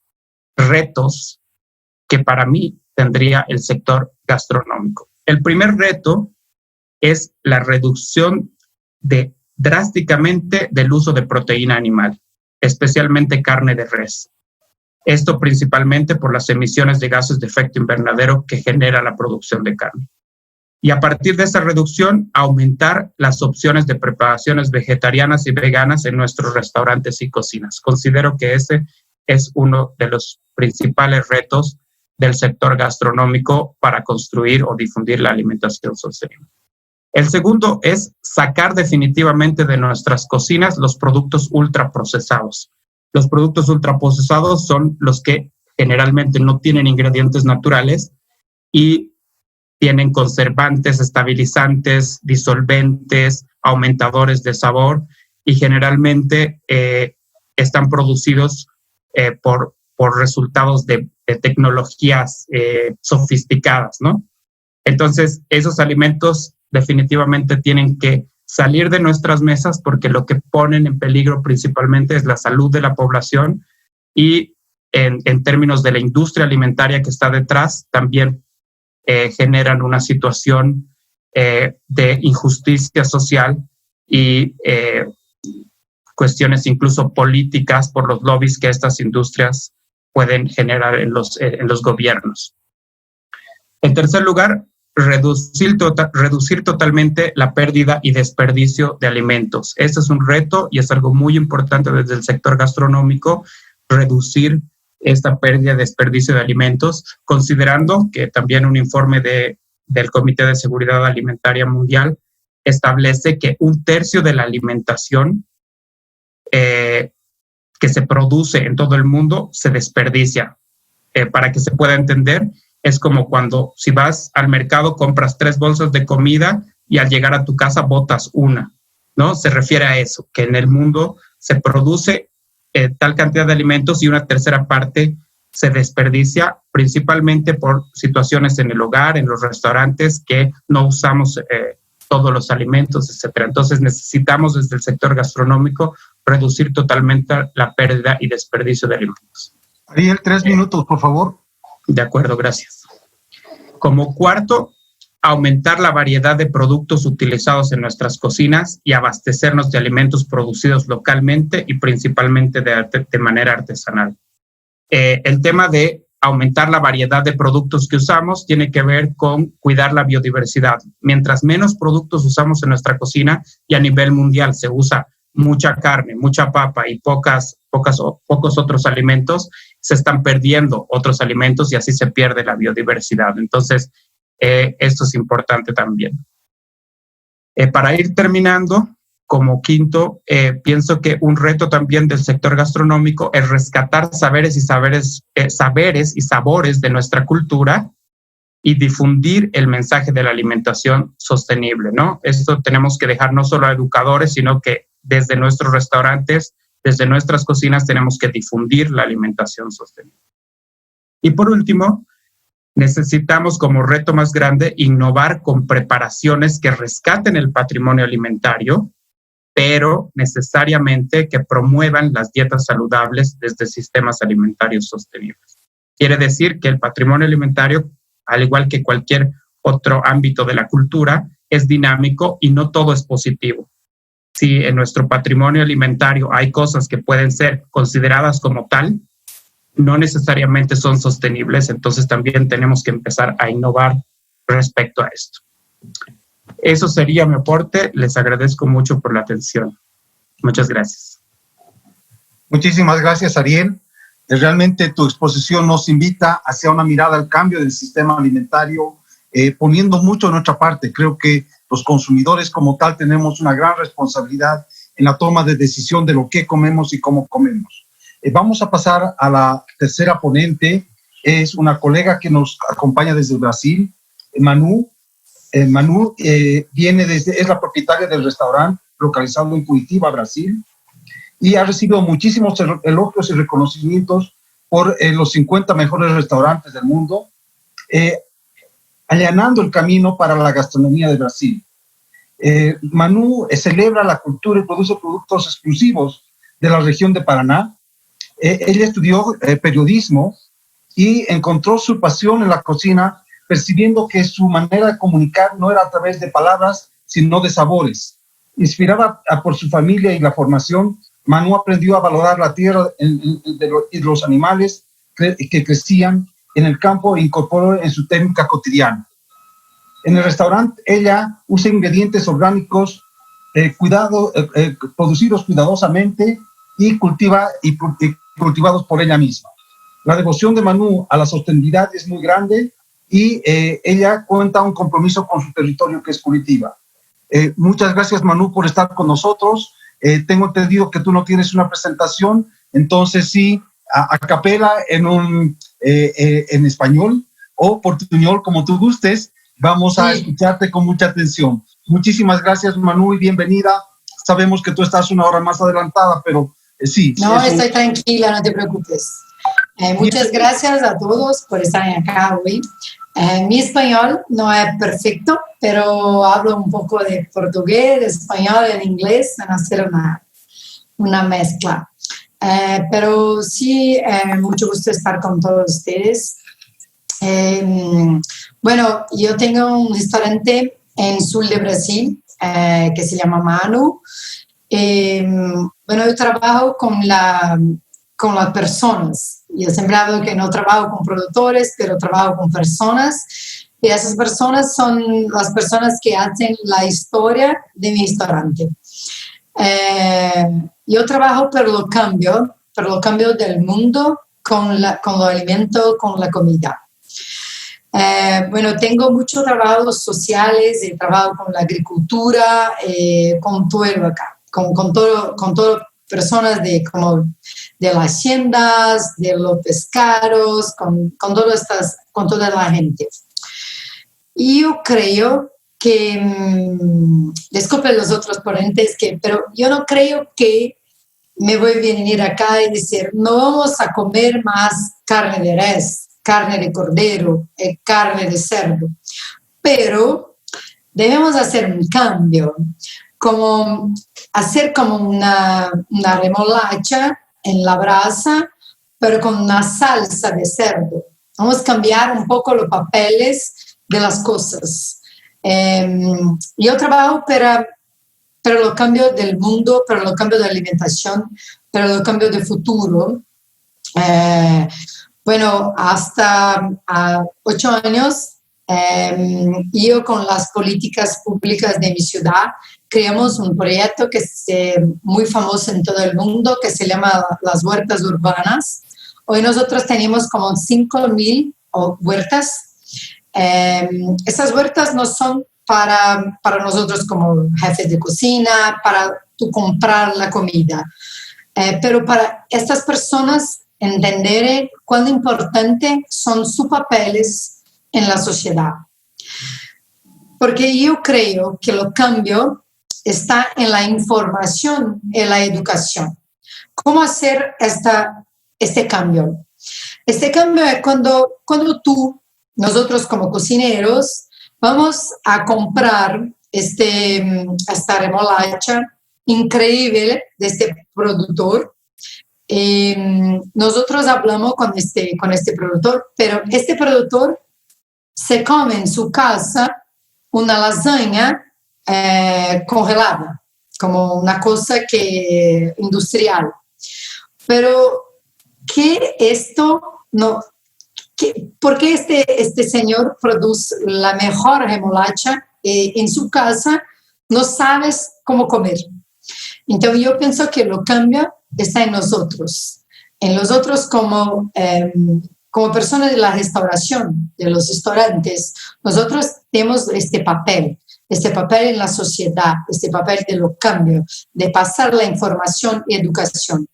retos que para mí tendría el sector gastronómico. El primer reto es la reducción drásticamente del uso de proteína animal, especialmente carne de res. Esto principalmente por las emisiones de gases de efecto invernadero que genera la producción de carne. Y a partir de esa reducción, aumentar las opciones de preparaciones vegetarianas y veganas en nuestros restaurantes y cocinas. Considero que ese es uno de los principales retos del sector gastronómico para construir o difundir la alimentación sostenible. El segundo es sacar definitivamente de nuestras cocinas los productos ultraprocesados. Los productos ultraprocesados son los que generalmente no tienen ingredientes naturales y tienen conservantes, estabilizantes, disolventes, aumentadores de sabor y generalmente están producidos por resultados de tecnologías sofisticadas, ¿no? Entonces, esos alimentos definitivamente tienen que salir de nuestras mesas porque lo que ponen en peligro principalmente es la salud de la población y en términos de la industria alimentaria que está detrás, también generan una situación de injusticia social y cuestiones incluso políticas por los lobbies que estas industrias pueden generar en los gobiernos. En tercer lugar, reducir totalmente la pérdida y desperdicio de alimentos. Este es un reto y es algo muy importante desde el sector gastronómico, reducir esta pérdida y desperdicio de alimentos, considerando que también un informe del Comité de Seguridad Alimentaria Mundial establece que 1/3 de la alimentación que se produce en todo el mundo se desperdicia. Para que se pueda entender, es como cuando si vas al mercado, compras 3 bolsas de comida y al llegar a tu casa botas una, ¿no? Se refiere a eso, que en el mundo se produce tal cantidad de alimentos y 1/3 parte se desperdicia, principalmente por situaciones en el hogar, en los restaurantes, que no usamos todos los alimentos, etc. Entonces necesitamos desde el sector gastronómico reducir totalmente la pérdida y desperdicio de alimentos. Ariel, 3 minutos, por favor. De acuerdo, gracias. Como cuarto, aumentar la variedad de productos utilizados en nuestras cocinas y abastecernos de alimentos producidos localmente y principalmente de manera artesanal. El tema de aumentar la variedad de productos que usamos tiene que ver con cuidar la biodiversidad. Mientras menos productos usamos en nuestra cocina y a nivel mundial se usa mucha carne, mucha papa y pocos otros alimentos, se están perdiendo otros alimentos y así se pierde la biodiversidad. Entonces, esto es importante también. Para ir terminando, como quinto, pienso que un reto también del sector gastronómico es rescatar saberes y sabores de nuestra cultura y difundir el mensaje de la alimentación sostenible, ¿no? Esto tenemos que dejar no solo a educadores, sino que desde nuestros restaurantes, desde nuestras cocinas, tenemos que difundir la alimentación sostenible. Y por último, necesitamos como reto más grande innovar con preparaciones que rescaten el patrimonio alimentario, pero necesariamente que promuevan las dietas saludables desde sistemas alimentarios sostenibles. Quiere decir que el patrimonio alimentario, al igual que cualquier otro ámbito de la cultura, es dinámico y no todo es positivo. Si en nuestro patrimonio alimentario hay cosas que pueden ser consideradas como tal, no necesariamente son sostenibles, entonces también tenemos que empezar a innovar respecto a esto. Eso sería mi aporte. Les agradezco mucho por la atención. Muchas gracias. Muchísimas gracias, Ariel. Realmente tu exposición nos invita hacia una mirada al cambio del sistema alimentario, poniendo mucho de nuestra parte. Creo que los consumidores como tal tenemos una gran responsabilidad en la toma de decisión de lo que comemos y cómo comemos. Vamos a pasar a la tercera ponente. Es una colega que nos acompaña desde Brasil, Manu. Manu es la propietaria del restaurante localizado en Curitiba, Brasil, y ha recibido muchísimos elogios y reconocimientos por los 50 mejores restaurantes del mundo, allanando el camino para la gastronomía de Brasil. Manu celebra la cultura y produce productos exclusivos de la región de Paraná. Ella estudió periodismo y encontró su pasión en la cocina, percibiendo que su manera de comunicar no era a través de palabras, sino de sabores. Inspirada por su familia y la formación, Manu aprendió a valorar la tierra y los animales que crecían en el campo e incorporó en su técnica cotidiana. En el restaurante, ella usa ingredientes orgánicos producidos cuidadosamente y cultivados por ella misma. La devoción de Manu a la sostenibilidad es muy grande y ella cuenta un compromiso con su territorio, que es Curitiba. Muchas gracias, Manu, por estar con nosotros. Tengo entendido que tú no tienes una presentación, entonces sí, a capela en español o portuñol, como tú gustes, vamos a escucharte con mucha atención. Muchísimas gracias, Manu, y bienvenida. Sabemos que tú estás una hora más adelantada, pero sí. No, estoy tranquila, no te preocupes. Muchas gracias a todos por estar acá hoy. Mi español no es perfecto, pero hablo un poco de portugués, de español, en inglés, van a hacer una mezcla. Pero sí, mucho gusto estar con todos ustedes. Bueno, yo tengo un restaurante en sur de Brasil que se llama Manu. Bueno, yo trabajo con las personas. Yo siempre hablo que no trabajo con productores, pero trabajo con personas. Y esas personas son las personas que hacen la historia de mi restaurante. Yo trabajo por lo cambio del mundo con los alimentos, con la comida. Bueno, tengo muchos trabajos sociales, trabajo con la agricultura, con todo acá, con todo personas de las haciendas, de los pescados, con toda la gente. Y yo creo que, disculpen los otros ponentes, pero yo no creo que me voy a venir acá y decir, no vamos a comer más carne de res, carne de cordero, carne de cerdo, pero debemos hacer un cambio, como hacer como una remolacha en la brasa, pero con una salsa de cerdo. Vamos a cambiar un poco los papeles de las cosas. Yo trabajo para los cambios del mundo, para los cambios de alimentación, para los cambios de futuro. Bueno, hasta 8 años, yo con las políticas públicas de mi ciudad creamos un proyecto que es muy famoso en todo el mundo, que se llama las huertas urbanas. Hoy nosotros tenemos como 5.000 huertas. Esas huertas no son para nosotros como jefes de cocina, para tú comprar la comida, pero para estas personas entender cuán importante son sus papeles en la sociedad. Porque yo creo que el cambio está en la información y la educación. ¿Cómo hacer este cambio? Este cambio es cuando nosotros como cocineros, vamos a comprar esta remolacha increíble de este productor. Nosotros hablamos con este productor, pero este productor se come en su casa una lasaña congelada, como una cosa industrial. Pero ¿por qué este señor produce la mejor remolacha en su casa? No sabes cómo comer. Entonces yo pienso que lo cambio está en nosotros como personas de la restauración, de los restaurantes. Nosotros tenemos este papel en la sociedad, este papel de los cambios, de pasar la información y educación.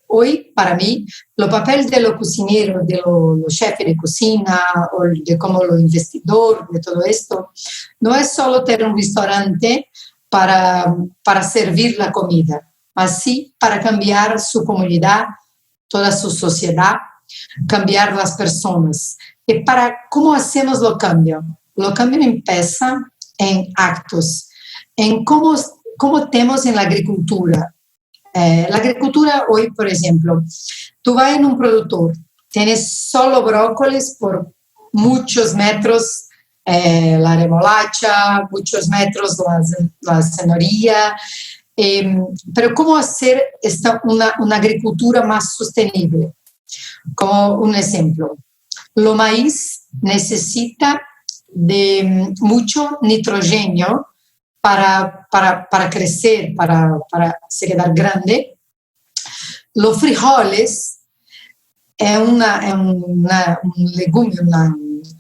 Hoy, para mí, el papel de los cocineros, de los chefes de cocina, o de como los investigadores, de todo esto, no es solo tener un restaurante para servir la comida, así para cambiar su comunidad, toda su sociedad, cambiar las personas. ¿Y cómo hacemos lo cambio? Lo cambio empieza en actos, en cómo tenemos en la agricultura. La agricultura hoy, por ejemplo, tú vas en un productor, tienes solo brócolis por muchos metros, la remolacha, muchos metros la cenoría, pero ¿cómo hacer una agricultura más sostenible? Como un ejemplo, el maíz necesita de mucho nitrógeno para crecer, para se quedar grande. Los frijoles es un legume,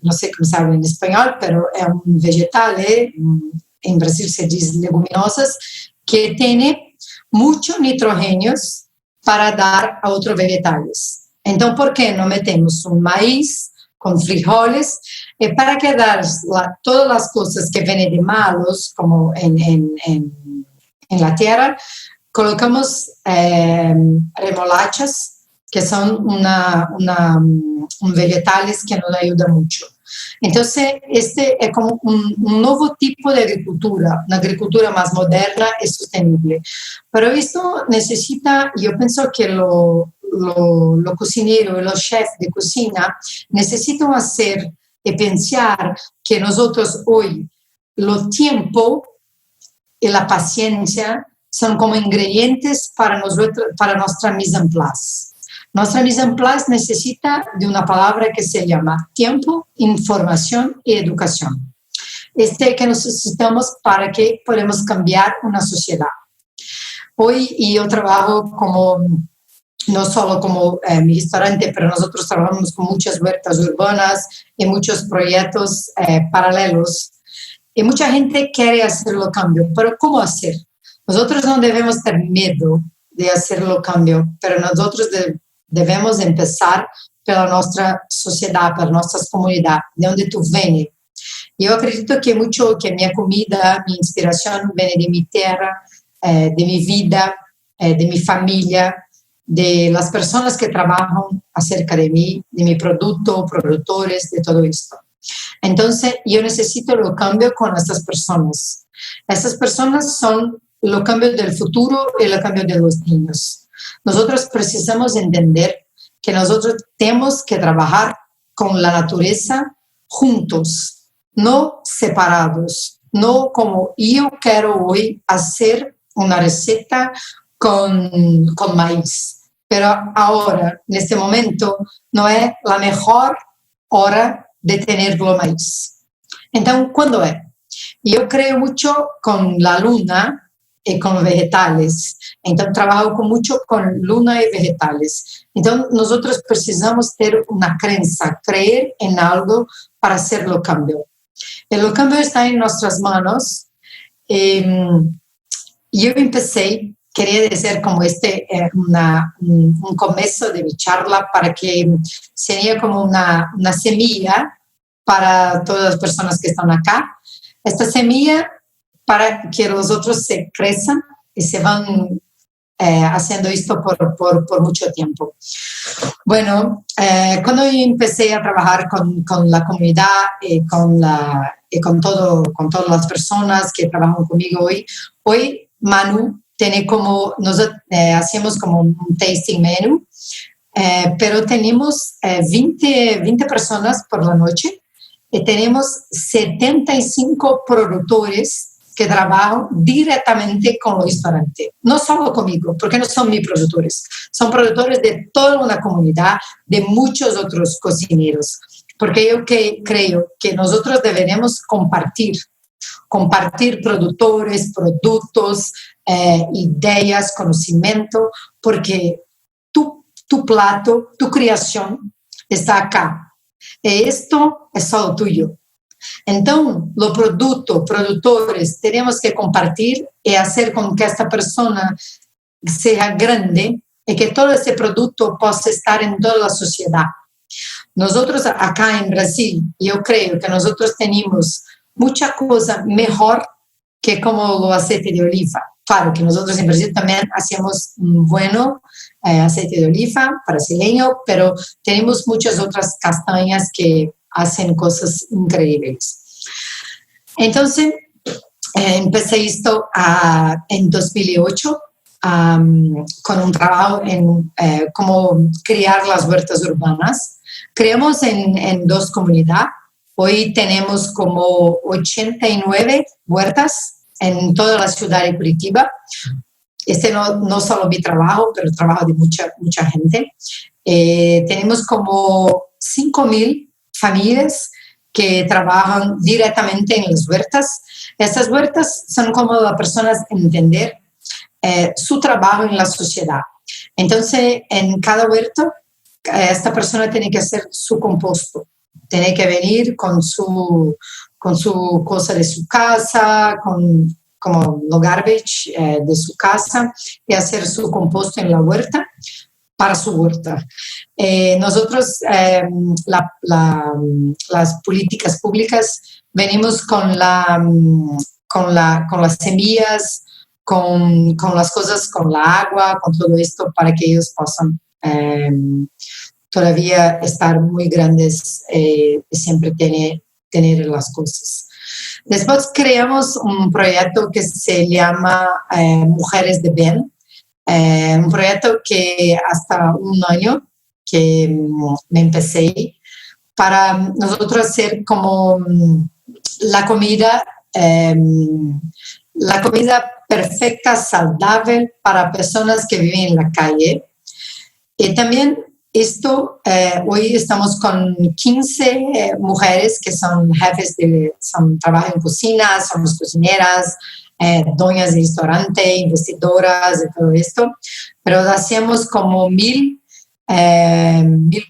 no sé cómo se habla en español, pero es un vegetal, en Brasil se dice leguminosas, que tiene muchos nitrógenos para dar a otros vegetales. Entonces, ¿por qué no metemos un maíz con frijoles? Para quedar todas las cosas que vienen de malos, como en la tierra, colocamos remolachas, que son vegetales que nos ayudan mucho. Entonces, este es como un nuevo tipo de agricultura, una agricultura más moderna y sostenible. Pero esto necesita, yo pienso que los cocineros y los chefs de cocina necesitan hacer y pensar que nosotros hoy, el tiempo y la paciencia son como ingredientes para nuestra mise en place. Nuestra mise en place necesita de una palabra que se llama tiempo, información y educación. Que necesitamos para que podamos cambiar una sociedad. Hoy yo trabajo no solo como mi restaurante, pero nosotros trabajamos con muchas huertas urbanas y muchos proyectos paralelos. Y mucha gente quiere hacer el cambio, pero ¿cómo hacer? Nosotros no debemos tener miedo de hacer el cambio, pero nosotros debemos empezar por nuestra sociedad, por nuestras comunidades, de donde tú vienes. Yo acredito que mucho que mi comida, mi inspiración viene de mi tierra, de mi vida, de mi familia, de las personas que trabajan acerca de mí, de mi producto, productores, de todo esto. Entonces, yo necesito el cambio con estas personas. Estas personas son los cambios del futuro y los cambios de los niños. Nosotros precisamos entender que nosotros tenemos que trabajar con la naturaleza juntos, no separados, no como yo quiero hoy hacer una receta con maíz. Pero ahora, en este momento, no es la mejor hora de tener el maíz. Entonces, ¿cuándo es? Yo creo mucho con la luna y con vegetales. Entonces, trabajo mucho con luna y vegetales. Entonces, nosotros precisamos tener una creencia, creer en algo para hacer el cambio. El cambio está en nuestras manos. Yo empecé, quería decir como un comienzo de mi charla para que sería como una semilla para todas las personas que están acá. Esta semilla para que los otros se crezcan y se van haciendo esto por mucho tiempo. Bueno, cuando yo empecé a trabajar con la comunidad y con todas las personas que trabajan conmigo hoy Manu tiene hacemos como un tasting menu, pero tenemos 20 personas por la noche y tenemos 75 productores que trabajan directamente con el restaurante. No solo conmigo, porque no son mis productores, son productores de toda una comunidad, de muchos otros cocineros, porque yo creo que nosotros deberemos compartir productores, productos, ideas, conocimiento, porque tu plato, tu creación está acá. Esto es solo tuyo. Entonces, los productores, tenemos que compartir y hacer con que esta persona sea grande y que todo ese producto pueda estar en toda la sociedad. Nosotros acá en Brasil, yo creo que nosotros tenemos mucha cosa mejor que como el aceite de oliva. Claro que nosotros en Brasil también hacemos bueno aceite de oliva brasileño, pero tenemos muchas otras castañas que hacen cosas increíbles. Entonces, empecé esto en 2008 con un trabajo en cómo crear las huertas urbanas. Creamos en 2 comunidades. Hoy tenemos como 89 huertas en toda la ciudad de Curitiba. No solo mi trabajo, pero el trabajo de mucha gente. Tenemos como 5,000 familias que trabajan directamente en las huertas. Estas huertas son como las personas entender su trabajo en la sociedad. Entonces, en cada huerto, esta persona tiene que hacer su composto. Tiene que venir con su cosa de su casa, como lo garbage de su casa, y hacer su composto en la huerta para su huerta. Nosotros, las políticas públicas, venimos con las semillas, con las cosas, con la agua, con todo esto, para que ellos puedan todavía estar muy grandes y siempre tener las cosas. Después creamos un proyecto que se llama Mujeres de Bien, un proyecto que hasta un año que me empecé para nosotros hacer como la comida perfecta, saludable para personas que viven en la calle. Y también esto, hoy estamos con 15 mujeres que son jefes trabajan en cocina, somos cocineras, dueñas de restaurante, investigadoras de todo esto, pero hacemos como 1,000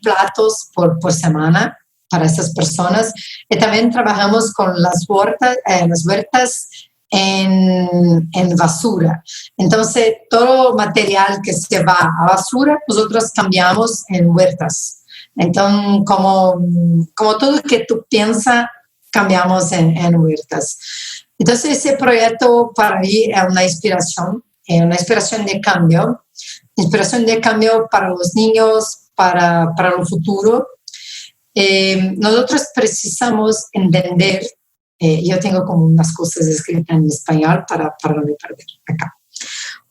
platos por semana para estas personas. Y también trabajamos con las huertas en basura. Entonces, todo material que se va a basura, nosotros cambiamos en huertas. Entonces, como todo que tú piensas, cambiamos en huertas. Entonces, ese proyecto para mí es una inspiración de cambio para los niños, para el futuro. Nosotros precisamos entender. Yo tengo como unas cosas escritas en español para no me perder acá.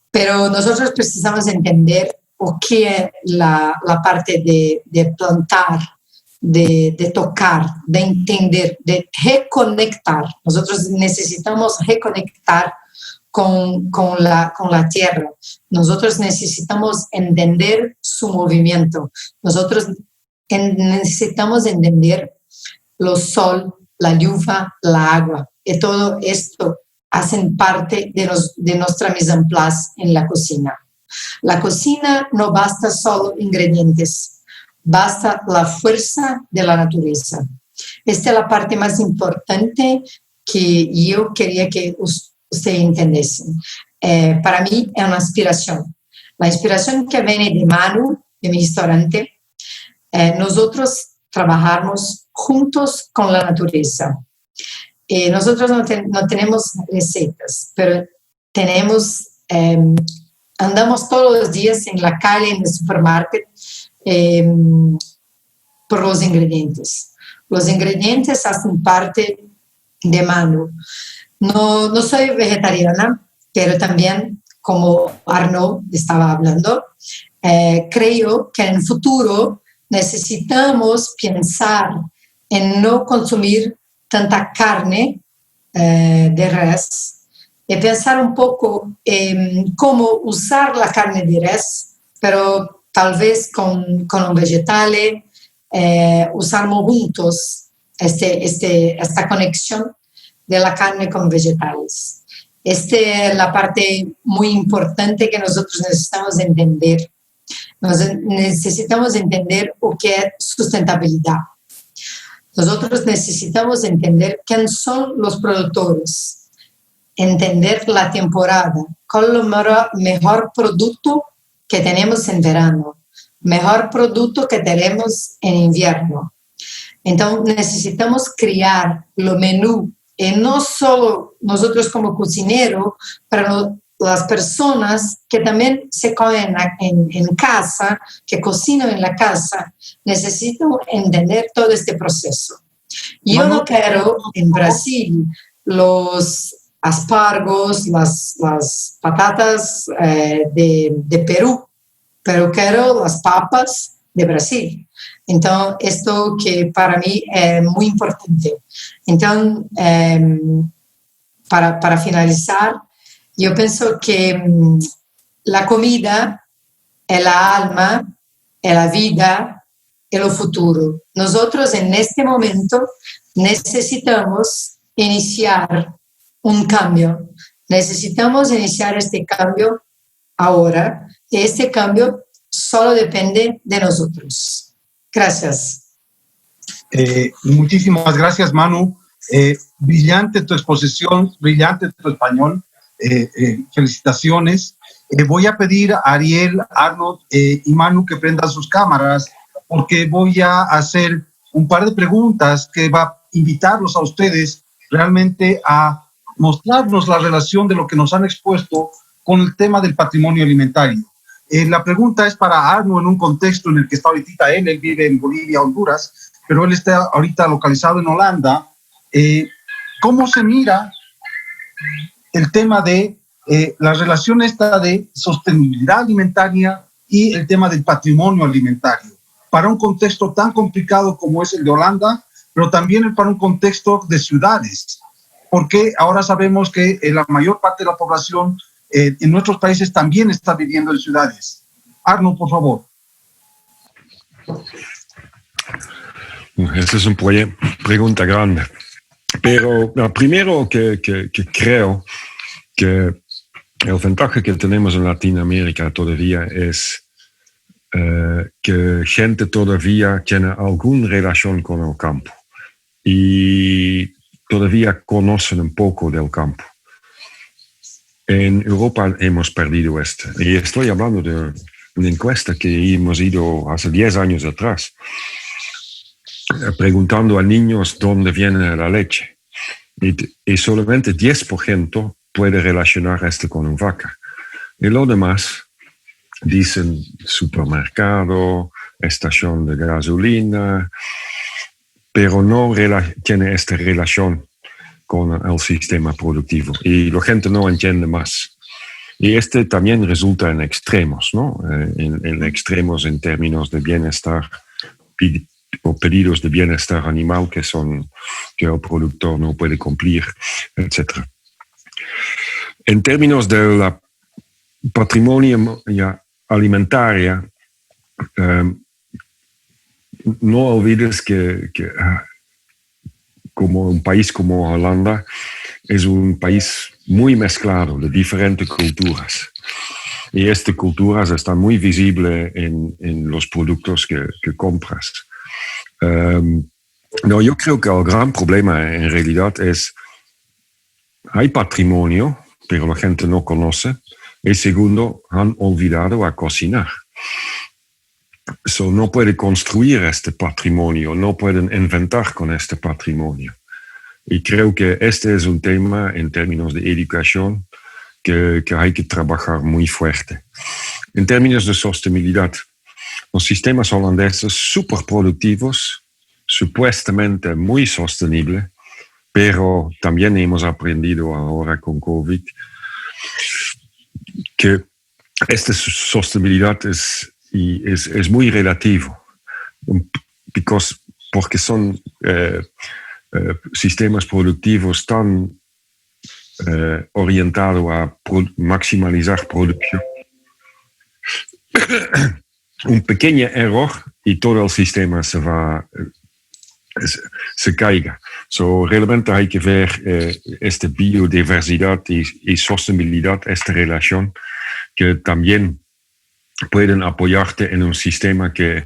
Pero nosotros precisamos entender o qué es la parte de plantar, de tocar, de entender, de reconectar. Nosotros necesitamos reconectar con la tierra. Nosotros necesitamos entender su movimiento. Nosotros necesitamos entender los sol, la lluvia, la agua, y todo esto hacen parte de nuestra mise en place en la cocina. La cocina no basta solo ingredientes, basta la fuerza de la naturaleza. Esta es la parte más importante que yo quería que ustedes entendiesen. Para mí es una inspiración. La inspiración que viene de Manu, de mi restaurante, nosotros trabajamos juntos con la naturaleza. Nosotros no tenemos recetas, pero andamos todos los días en la calle, en el supermercado, por los ingredientes. Los ingredientes hacen parte de Manu. No soy vegetariana, pero también, como Arnaud estaba hablando, creo que en el futuro necesitamos pensar en no consumir tanta carne de res y pensar un poco en cómo usar la carne de res, pero tal vez con un vegetal, usamos juntos esta conexión de la carne con vegetales. Esta es la parte muy importante que nosotros necesitamos entender. Necesitamos entender lo que es sustentabilidad. Nosotros necesitamos entender quién son los productores, entender la temporada, cuál es el mejor producto que tenemos en verano, mejor producto que tenemos en invierno. Entonces necesitamos crear el menú, y no solo nosotros como cocineros, pero las personas que también se comen en casa, que cocinan en la casa, necesitan entender todo este proceso. Yo no quiero en Brasil los aspargos, las patatas de Perú, pero quiero las papas de Brasil. Entonces, esto que para mí es muy importante. Entonces, para finalizar, yo pienso que la comida es la alma, es la vida, es el futuro. Nosotros en este momento necesitamos iniciar un cambio. Necesitamos iniciar este cambio ahora, y este cambio solo depende de nosotros. Gracias. Muchísimas gracias, Manu. Brillante tu exposición, brillante tu español. Felicitaciones. Voy a pedir a Ariel, Arnold y Manu que prendan sus cámaras, porque voy a hacer un par de preguntas que va a invitarlos a ustedes realmente a mostrarnos la relación de lo que nos han expuesto con el tema del patrimonio alimentario. La pregunta es para Arno en un contexto en el que está ahorita él vive en Bolivia, Honduras, pero él está ahorita localizado en Holanda. ¿Cómo se mira el tema de la relación esta de sostenibilidad alimentaria y el tema del patrimonio alimentario para un contexto tan complicado como es el de Holanda, pero también para un contexto de ciudades? Porque ahora sabemos que la mayor parte de la población en nuestros países también está viviendo en ciudades. Arno, por favor. Esa es una pregunta grande. Pero primero que creo que el ventaja que tenemos en Latinoamérica todavía es que gente todavía tiene alguna relación con el campo y todavía conocen un poco del campo. En Europa hemos perdido esto. Y estoy hablando de una encuesta que hemos ido hace 10 años atrás, preguntando a niños dónde viene la leche. Y solamente 10% puede relacionar esto con una vaca. Y lo demás dicen supermercado, estación de gasolina, pero no tiene esta relación con el sistema productivo. Y la gente no entiende más. Y este también resulta en extremos, ¿no? En extremos en términos de bienestar o pedidos de bienestar animal que el productor no puede cumplir, etc. En términos de la patrimonio alimentaria, no olvides que como un país como Holanda es un país muy mezclado de diferentes culturas. Y estas culturas están muy visibles en los productos que compras. No, yo creo que el gran problema en realidad es hay patrimonio, pero la gente no conoce. Y segundo, han olvidado a cocinar. No pueden construir este patrimonio, no pueden inventar con este patrimonio. Y creo que este es un tema en términos de educación que hay que trabajar muy fuerte. En términos de sostenibilidad, los sistemas holandeses súper productivos, supuestamente muy sostenibles, pero también hemos aprendido ahora con COVID que esta sostenibilidad es muy relativo, porque son sistemas productivos tan orientados a maximizar producción. Un pequeño error y todo el sistema se va se caiga. Realmente hay que ver esta biodiversidad y sostenibilidad, esta relación, que también pueden apoyarte en un sistema que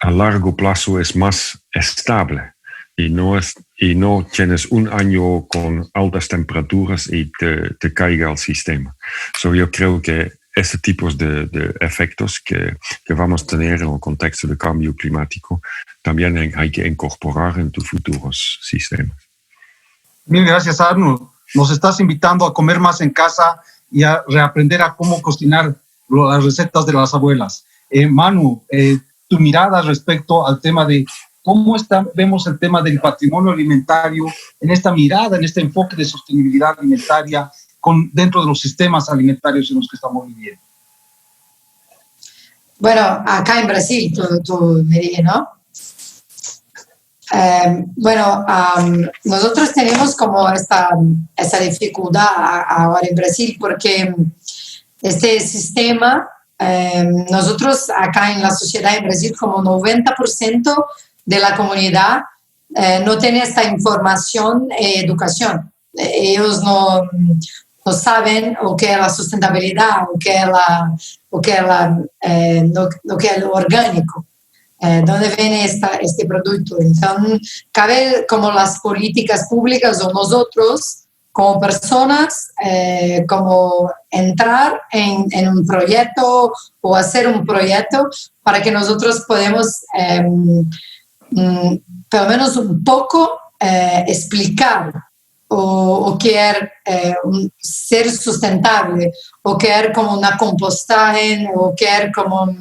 a largo plazo es más estable y no tienes un año con altas temperaturas y te caiga el sistema. Yo creo que este tipo de efectos que vamos a tener en el contexto del cambio climático también hay que incorporar en tus futuros sistemas. Mil gracias, Arnold. Nos estás invitando a comer más en casa y a reaprender a cómo cocinar las recetas de las abuelas. Manu, tu mirada respecto al tema de cómo vemos el tema del patrimonio alimentario en esta mirada, en este enfoque de sostenibilidad alimentaria dentro de los sistemas alimentarios en los que estamos viviendo. Bueno, acá en Brasil, tú me dices, ¿no? Nosotros tenemos como esa dificultad ahora en Brasil porque este sistema, nosotros acá en la sociedad en Brasil, como 90% de la comunidad no tiene esta información e educación. Ellos no saben lo que es la sustentabilidad, lo que es lo orgánico. ¿Dónde viene este producto? Entonces, cabe como las políticas públicas o nosotros como personas, como entrar en un proyecto o hacer un proyecto para que nosotros podamos, por lo menos un poco, explicar o querer ser sustentable, o querer como una compostaje, o querer como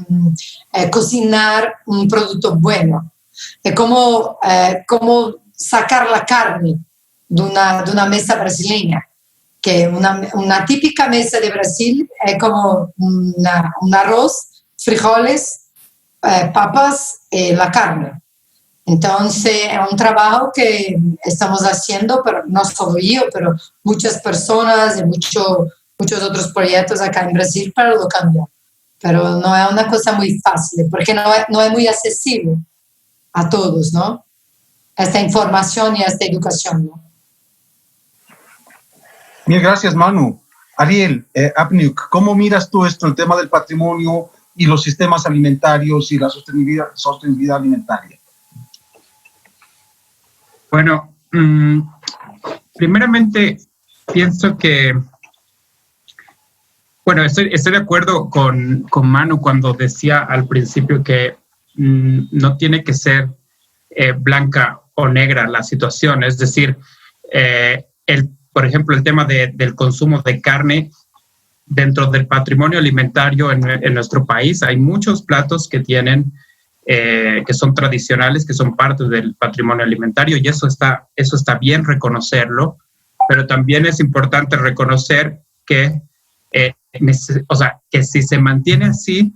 cocinar un producto bueno. Como sacar la carne de una mesa brasileña, que una típica mesa de Brasil es como un arroz, frijoles, papas y la carne. Entonces, es un trabajo que estamos haciendo, pero no solo yo, pero muchas personas y muchos otros proyectos acá en Brasil para lo cambiar. Pero no es una cosa muy fácil, porque no es muy accesible a todos, ¿no? Esta información y esta educación, ¿no? Mil gracias, Manu. Ariel, Apniuk, ¿cómo miras tú esto, el tema del patrimonio y los sistemas alimentarios y la sostenibilidad alimentaria? Bueno, primeramente pienso que, bueno, estoy de acuerdo con Manu cuando decía al principio que no tiene que ser blanca o negra la situación. Es decir, por ejemplo, el tema del consumo de carne dentro del patrimonio alimentario en nuestro país. Hay muchos platos que tienen que son tradicionales, que son parte del patrimonio alimentario, y eso está bien reconocerlo, pero también es importante reconocer que, que si se mantiene así,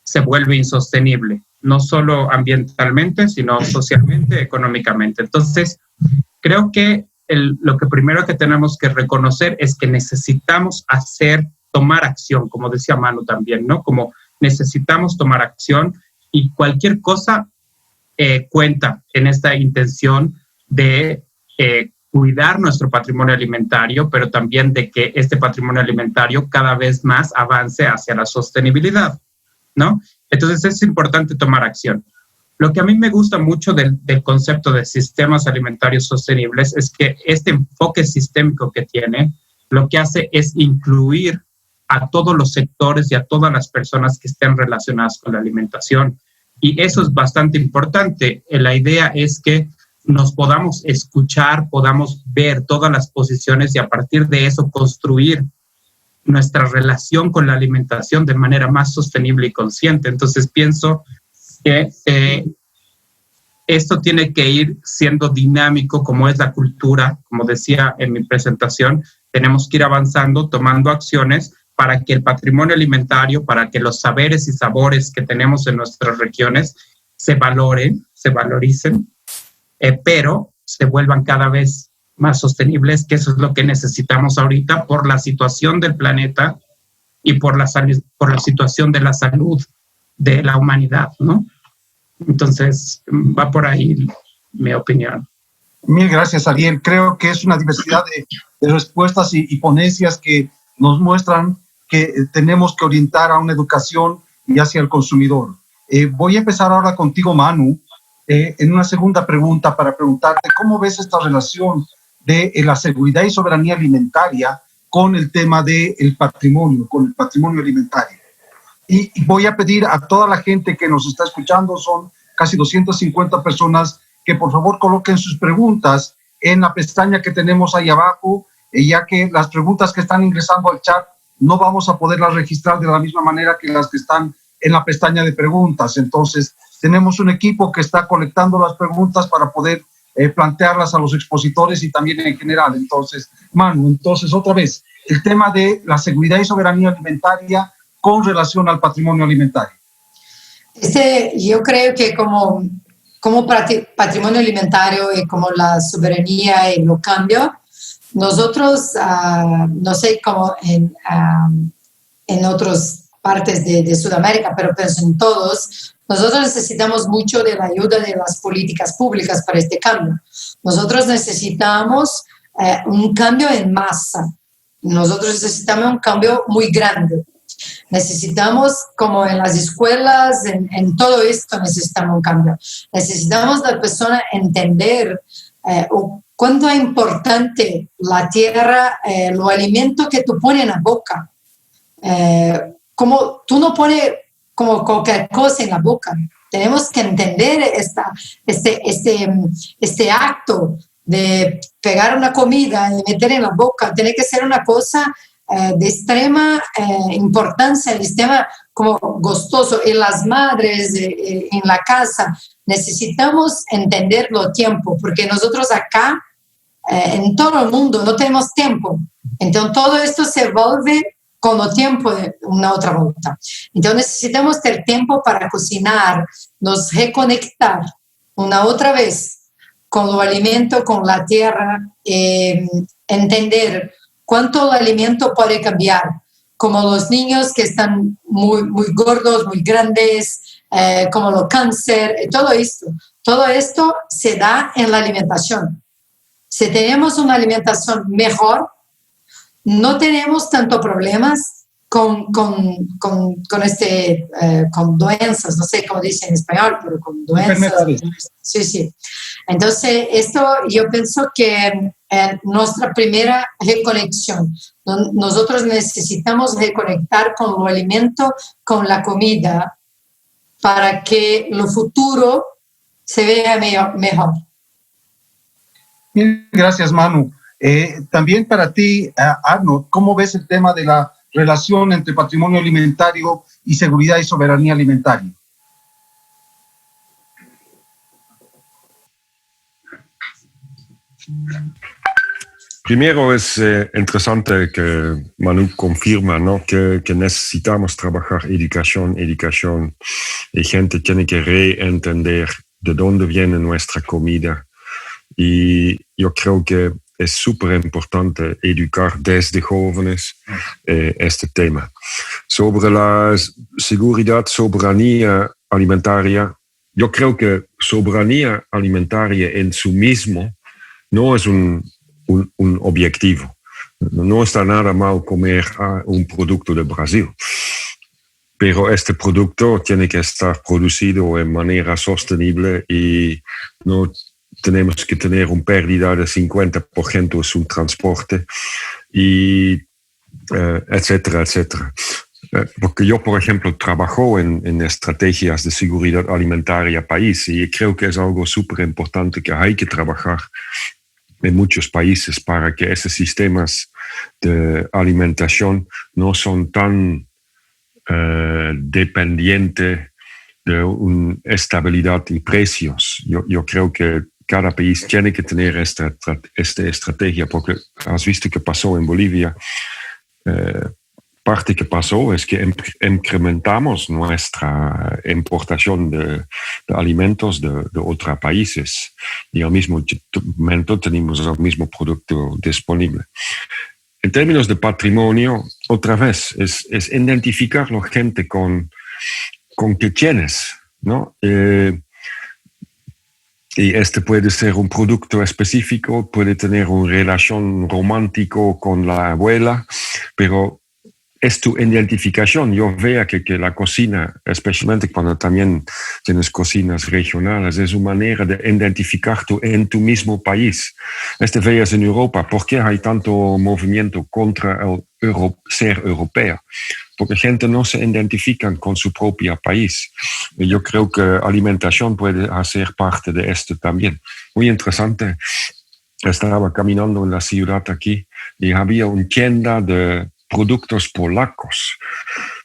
se vuelve insostenible, no solo ambientalmente, sino socialmente, económicamente. Entonces, creo que lo que primero que tenemos que reconocer es que necesitamos tomar acción, como decía Manu también, ¿no? Como necesitamos tomar acción. Y cualquier cosa cuenta en esta intención de cuidar nuestro patrimonio alimentario, pero también de que este patrimonio alimentario cada vez más avance hacia la sostenibilidad, ¿no? Entonces es importante tomar acción. Lo que a mí me gusta mucho del concepto de sistemas alimentarios sostenibles es que este enfoque sistémico que tiene, lo que hace es incluir a todos los sectores y a todas las personas que estén relacionadas con la alimentación. Y eso es bastante importante. La idea es que nos podamos escuchar, podamos ver todas las posiciones y a partir de eso construir nuestra relación con la alimentación de manera más sostenible y consciente. Entonces pienso que esto tiene que ir siendo dinámico, como es la cultura. Como decía en mi presentación, tenemos que ir avanzando, tomando acciones para que el patrimonio alimentario, para que los saberes y sabores que tenemos en nuestras regiones se valoren, se valoricen, pero se vuelvan cada vez más sostenibles, que eso es lo que necesitamos ahorita por la situación del planeta y por la situación de la salud de la humanidad, ¿no? Entonces, va por ahí mi opinión. Mil gracias, Ariel. Creo que es una diversidad de respuestas y ponencias que nos muestran que tenemos que orientar a una educación y hacia el consumidor. Voy a empezar ahora contigo, Manu, en una segunda pregunta para preguntarte cómo ves esta relación de la seguridad y soberanía alimentaria con el tema del patrimonio, con el patrimonio alimentario. Y voy a pedir a toda la gente que nos está escuchando, son casi 250 personas, que por favor coloquen sus preguntas en la pestaña que tenemos ahí abajo, ya que las preguntas que están ingresando al chat no vamos a poderlas registrar de la misma manera que las que están en la pestaña de preguntas. Entonces, tenemos un equipo que está colectando las preguntas para poder plantearlas a los expositores y también en general. Entonces, Manu, entonces otra vez, el tema de la seguridad y soberanía alimentaria con relación al patrimonio alimentario. Yo creo que como patrimonio alimentario y como la soberanía y los cambios, nosotros, no sé cómo en otras partes de Sudamérica, pero pienso en todos, nosotros necesitamos mucho de la ayuda de las políticas públicas para este cambio. Nosotros necesitamos un cambio en masa. Nosotros necesitamos un cambio muy grande. Necesitamos, como en las escuelas, en todo esto necesitamos un cambio. Necesitamos la persona entender cuánto es importante la tierra, los alimentos que tú pones en la boca. Como tú no pones como cualquier cosa en la boca. Tenemos que entender este acto de pegar una comida y meter en la boca. Tiene que ser una cosa de extrema importancia, de extrema como gustoso. En las madres, en la casa, necesitamos entenderlo tiempo, porque nosotros acá, en todo el mundo, no tenemos tiempo. Entonces, todo esto se vuelve con el tiempo de una otra vuelta. Entonces, necesitamos tener tiempo para cocinar, nos reconectar una otra vez con los alimentos, con la tierra, entender cuánto el alimento puede cambiar, como los niños que están muy, muy gordos, muy grandes, como los cáncer, todo esto se da en la alimentación. Si tenemos una alimentación mejor, no tenemos tantos problemas con doenças, no sé cómo dice en español, pero con doenças. Sí. Entonces, esto yo pienso que nuestra primera reconexión. Nosotros necesitamos reconectar con los alimentos, con la comida, para que lo futuro se vea mejor. Gracias, Manu. También para ti, Arnold, ¿cómo ves el tema de la relación entre patrimonio alimentario y seguridad y soberanía alimentaria? Primero es interesante que Manu confirma, ¿no? que necesitamos trabajar educación y gente tiene que reentender de dónde viene nuestra comida. Y yo creo que es súper importante educar desde jóvenes este tema. Sobre la seguridad, soberanía alimentaria, yo creo que soberanía alimentaria en sí mismo no es un objetivo. No está nada mal comer un producto de Brasil, pero este producto tiene que estar producido de manera sostenible y no tenemos que tener una pérdida de 50% en su transporte, y etcétera. Porque yo, por ejemplo, trabajo en estrategias de seguridad alimentaria país, y creo que es algo súper importante que hay que trabajar en muchos países para que esos sistemas de alimentación no son tan dependientes de una estabilidad y precios. Yo creo que cada país tiene que tener esta estrategia, porque has visto que pasó en Bolivia. Parte que pasó es que incrementamos nuestra importación de alimentos de otros países y al mismo momento tenemos el mismo producto disponible. En términos de patrimonio, otra vez, es identificar a la gente con qué tienes, ¿no? Y este puede ser un producto específico, puede tener una relación romántica con la abuela, pero es tu identificación. Yo veo que la cocina, especialmente cuando también tienes cocinas regionales, es una manera de identificarte en tu mismo país. Veas en Europa, ¿por qué hay tanto movimiento contra el ser europeo? Porque gente no se identifica con su propio país. Y yo creo que alimentación puede hacer parte de esto también. Muy interesante. Estaba caminando en la ciudad aquí y había una tienda de productos polacos.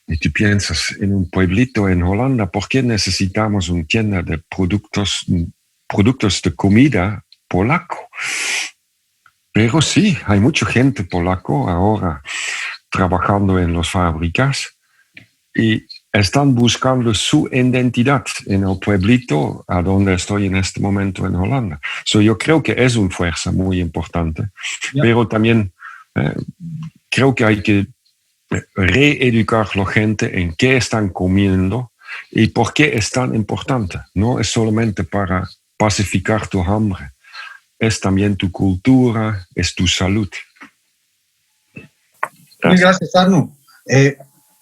Y tú piensas, en un pueblito en Holanda, ¿por qué necesitamos una tienda de productos de comida polaco? Pero sí, hay mucha gente polaco ahora trabajando en las fábricas y están buscando su identidad en el pueblito a donde estoy en este momento en Holanda. Yo creo que es una fuerza muy importante, pero también creo que hay que reeducar a la gente en qué están comiendo y por qué es tan importante. No es solamente para pacificar tu hambre, es también tu cultura, es tu salud. Muy gracias, Arno.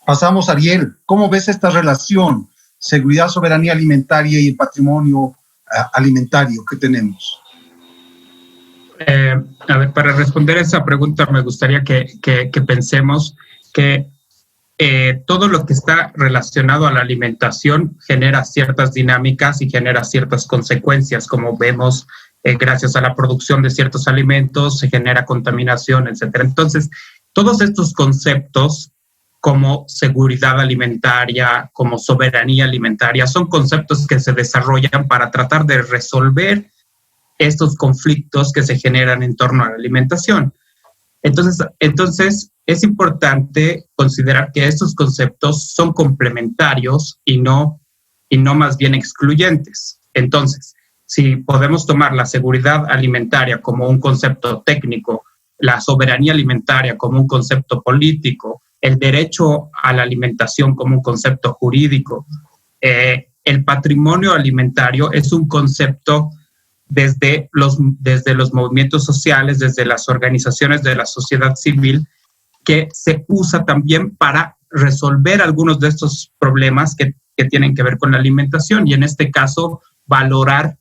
Pasamos a Ariel. ¿Cómo ves esta relación, seguridad, soberanía alimentaria y el patrimonio alimentario que tenemos? A ver, para responder esa pregunta me gustaría que pensemos que todo lo que está relacionado a la alimentación genera ciertas dinámicas y genera ciertas consecuencias, como vemos, gracias a la producción de ciertos alimentos se genera contaminación, etc. Entonces, todos estos conceptos como seguridad alimentaria, como soberanía alimentaria, son conceptos que se desarrollan para tratar de resolver estos conflictos que se generan en torno a la alimentación. Entonces es importante considerar que estos conceptos son complementarios y no más bien excluyentes. Entonces, si podemos tomar la seguridad alimentaria como un concepto técnico, la soberanía alimentaria como un concepto político, el derecho a la alimentación como un concepto jurídico, el patrimonio alimentario es un concepto desde los movimientos sociales, desde las organizaciones de la sociedad civil, que se usa también para resolver algunos de estos problemas que tienen que ver con la alimentación y en este caso valorar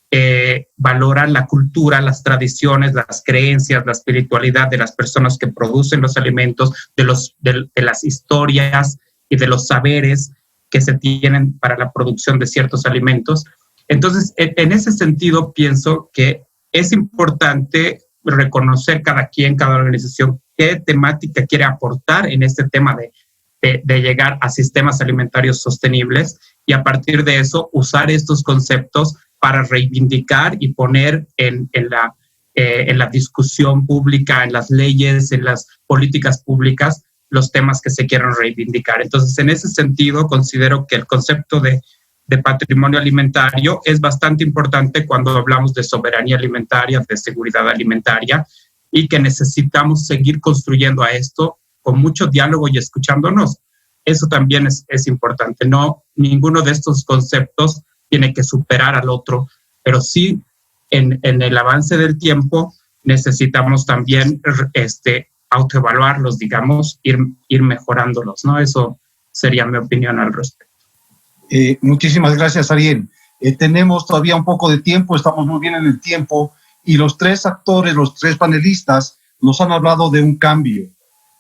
la cultura, las tradiciones, las creencias, la espiritualidad de las personas que producen los alimentos, de las historias y de los saberes que se tienen para la producción de ciertos alimentos. Entonces, en ese sentido, pienso que es importante reconocer cada organización, qué temática quiere aportar en este tema de llegar a sistemas alimentarios sostenibles y a partir de eso usar estos conceptos para reivindicar y poner en la discusión pública, en las leyes, en las políticas públicas, los temas que se quieran reivindicar. Entonces, en ese sentido, considero que el concepto de patrimonio alimentario es bastante importante cuando hablamos de soberanía alimentaria, de seguridad alimentaria, y que necesitamos seguir construyendo a esto con mucho diálogo y escuchándonos. Eso también es importante. No, ninguno de estos conceptos tiene que superar al otro, pero sí en el avance del tiempo necesitamos también autoevaluarlos, digamos, ir mejorándolos, ¿no? Eso sería mi opinión al respecto. Muchísimas gracias, Ariel. Tenemos todavía un poco de tiempo, estamos muy bien en el tiempo y los tres actores, los tres panelistas nos han hablado de un cambio.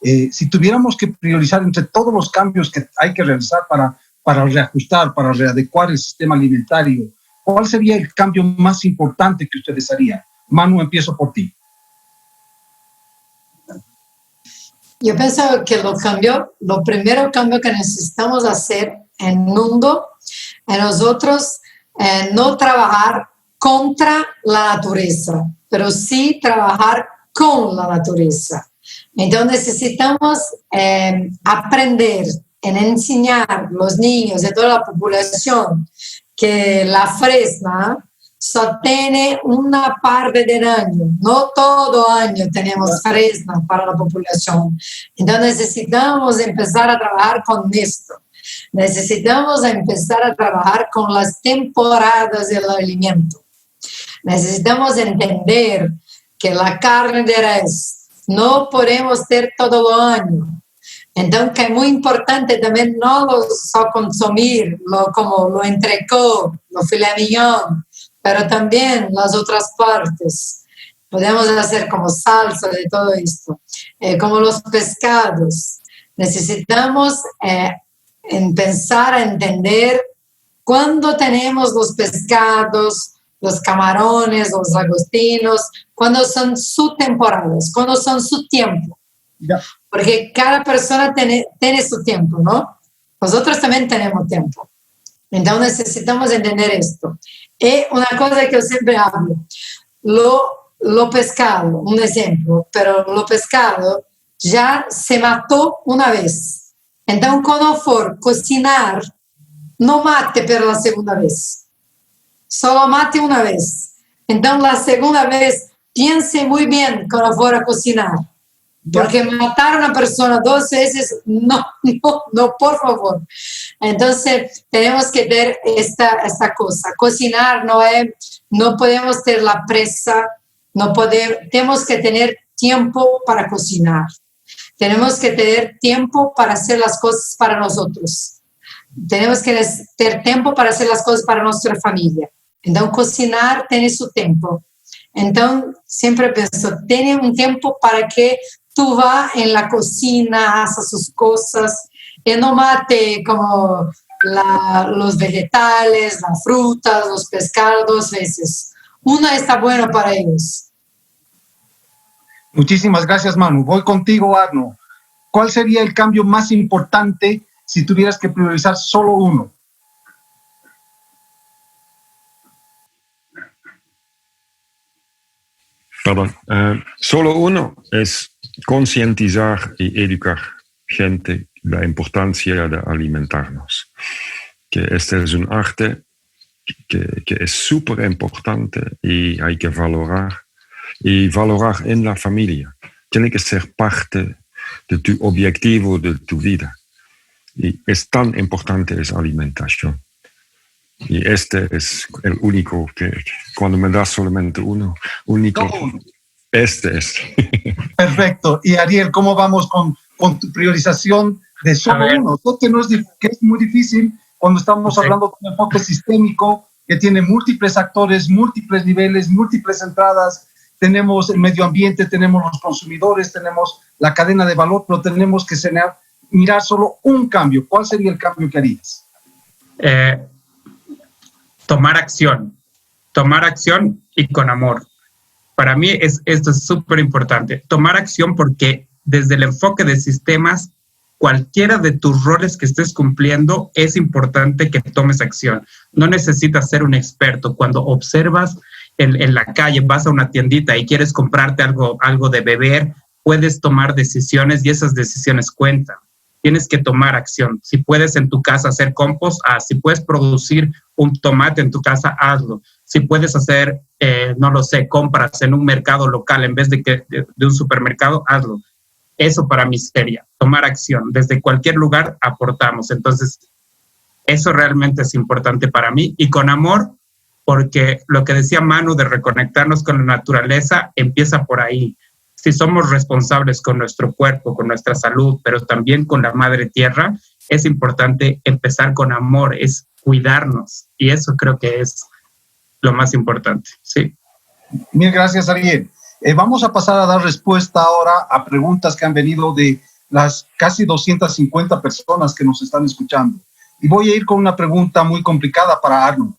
Si tuviéramos que priorizar entre todos los cambios que hay que realizar para reajustar, para readecuar el sistema alimentario, ¿cuál sería el cambio más importante que ustedes harían? Manu, empiezo por ti. Yo pienso que lo primero cambio que necesitamos hacer en el mundo es nosotros no trabajar contra la naturaleza, pero sí trabajar con la naturaleza. Entonces necesitamos aprender en enseñar a los niños y a toda la población que la fresna solo tiene una parte del año, no todo año tenemos fresna para la población. Entonces necesitamos empezar a trabajar con esto. Necesitamos empezar a trabajar con las temporadas del alimento. Necesitamos entender que la carne de res no podemos ter todo el año. Entonces, que es muy importante también no solo consumir como lo entrecot, lo filet mignon, pero también las otras partes. Podemos hacer como salsa de todo esto, como los pescados. Necesitamos pensar a entender cuándo tenemos los pescados, los camarones, los langostinos, cuándo son su temporada, cuándo son su tiempo. Ya. Porque cada persona tiene su tiempo, ¿no? Nosotros también tenemos tiempo. Entonces necesitamos entender esto. Y una cosa que yo siempre hablo, lo pescado, un ejemplo, pero lo pescado ya se mató una vez. Entonces cuando for cocinar, no mate por la segunda vez. Solo mate una vez. Entonces la segunda vez piense muy bien cuando for a cocinar. Porque matar a una persona 2 veces, no, por favor. Entonces, tenemos que ver esta cosa. Cocinar no podemos tener la presa, tenemos que tener tiempo para cocinar. Tenemos que tener tiempo para hacer las cosas para nosotros. Tenemos que tener tiempo para hacer las cosas para nuestra familia. Entonces, cocinar tiene su tiempo. Entonces, siempre pienso, tiene un tiempo para que tú vas en la cocina, haces sus cosas, y no mate como los vegetales, las frutas, los pescados 2 veces. Una está bueno para ellos. Muchísimas gracias, Manu. Voy contigo, Arno. ¿Cuál sería el cambio más importante si tuvieras que priorizar solo uno? Perdón. Solo uno es concientizar y educar gente la importancia de alimentarnos. Que este es un arte que es súper importante y hay que valorar. Y valorar en la familia. Tiene que ser parte de tu objetivo de tu vida. Y es tan importante esa alimentación. Y este es el único que cuando me das solamente uno, único, este es. Perfecto. Y Ariel, ¿cómo vamos con tu priorización de solo uno? Que es muy difícil cuando estamos hablando de un enfoque sistémico que tiene múltiples actores, múltiples niveles, múltiples entradas. Tenemos el medio ambiente, tenemos los consumidores, tenemos la cadena de valor, pero tenemos que mirar solo un cambio. ¿Cuál sería el cambio que harías? Tomar acción y con amor. Para mí esto es súper importante. Tomar acción porque desde el enfoque de sistemas, cualquiera de tus roles que estés cumpliendo, es importante que tomes acción. No necesitas ser un experto. Cuando observas en la calle, vas a una tiendita y quieres comprarte algo de beber, puedes tomar decisiones y esas decisiones cuentan. Tienes que tomar acción. Si puedes en tu casa hacer compost, si puedes producir un tomate en tu casa, hazlo. Si puedes hacer, no lo sé, compras en un mercado local en vez de un supermercado, hazlo. Eso para mí sería tomar acción. Desde cualquier lugar aportamos. Entonces, eso realmente es importante para mí. Y con amor, porque lo que decía Manu de reconectarnos con la naturaleza empieza por ahí. Si somos responsables con nuestro cuerpo, con nuestra salud, pero también con la madre tierra, es importante empezar con amor, es cuidarnos. Y eso creo que es lo más importante. Sí. Mil gracias, Ariel. Vamos a pasar a dar respuesta ahora a preguntas que han venido de las casi 250 personas que nos están escuchando. Y voy a ir con una pregunta muy complicada para Arno.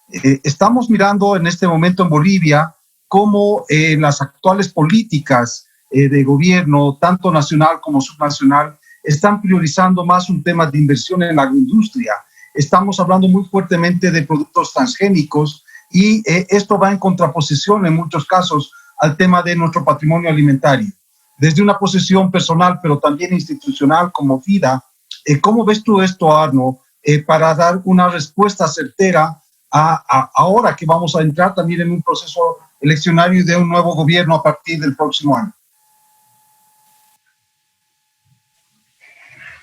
Estamos mirando en este momento en Bolivia cómo las actuales políticas de gobierno, tanto nacional como subnacional, están priorizando más un tema de inversión en la agroindustria. Estamos hablando muy fuertemente de productos transgénicos y esto va en contraposición en muchos casos al tema de nuestro patrimonio alimentario. Desde una posición personal, pero también institucional como FIDA, ¿cómo ves tú esto, Arno, para dar una respuesta certera ahora que vamos a entrar también en un proceso eleccionario de un nuevo gobierno a partir del próximo año?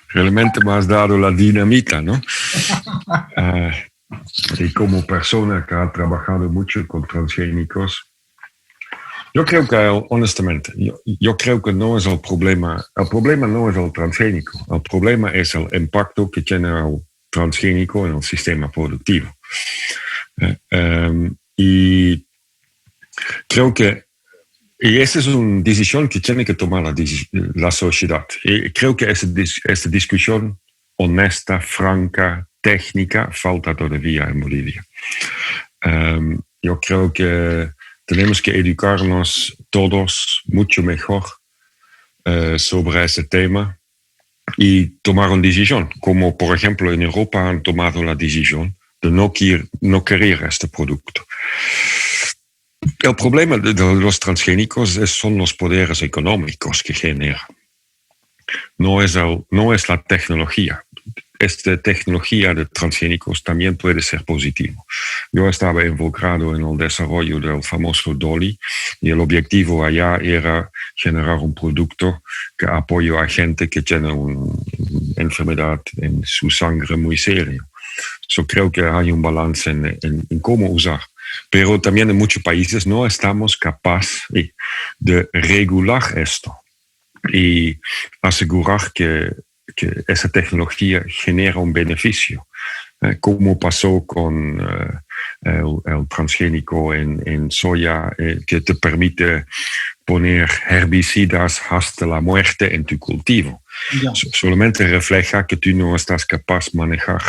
Realmente me has dado la dinamita, ¿no? y como persona que ha trabajado mucho con transgénicos, yo creo que, honestamente, yo creo que no es el problema. El problema no es el transgénico. El problema es el impacto que tiene el transgénico en el sistema productivo. Y creo que esa es una decisión que tiene que tomar la sociedad. Y creo que esa discusión honesta, franca, técnica, falta todavía en Bolivia. Yo creo que tenemos que educarnos todos mucho mejor sobre ese tema y tomar una decisión, como por ejemplo en Europa han tomado la decisión de no querer este producto. El problema de los transgénicos son los poderes económicos que generan. No es la tecnología. Esta tecnología de transgénicos también puede ser positivo. Yo estaba involucrado en el desarrollo del famoso Dolly y el objetivo allá era generar un producto que apoya a gente que tiene una enfermedad en su sangre muy seria. Yo creo que hay un balance en cómo usar. Pero también en muchos países no estamos capaces de regular esto y asegurar que esa tecnología genera un beneficio, como pasó con el transgénico en soya, que te permite poner herbicidas hasta la muerte en tu cultivo. Ya. Solamente refleja que tú no estás capaz de manejar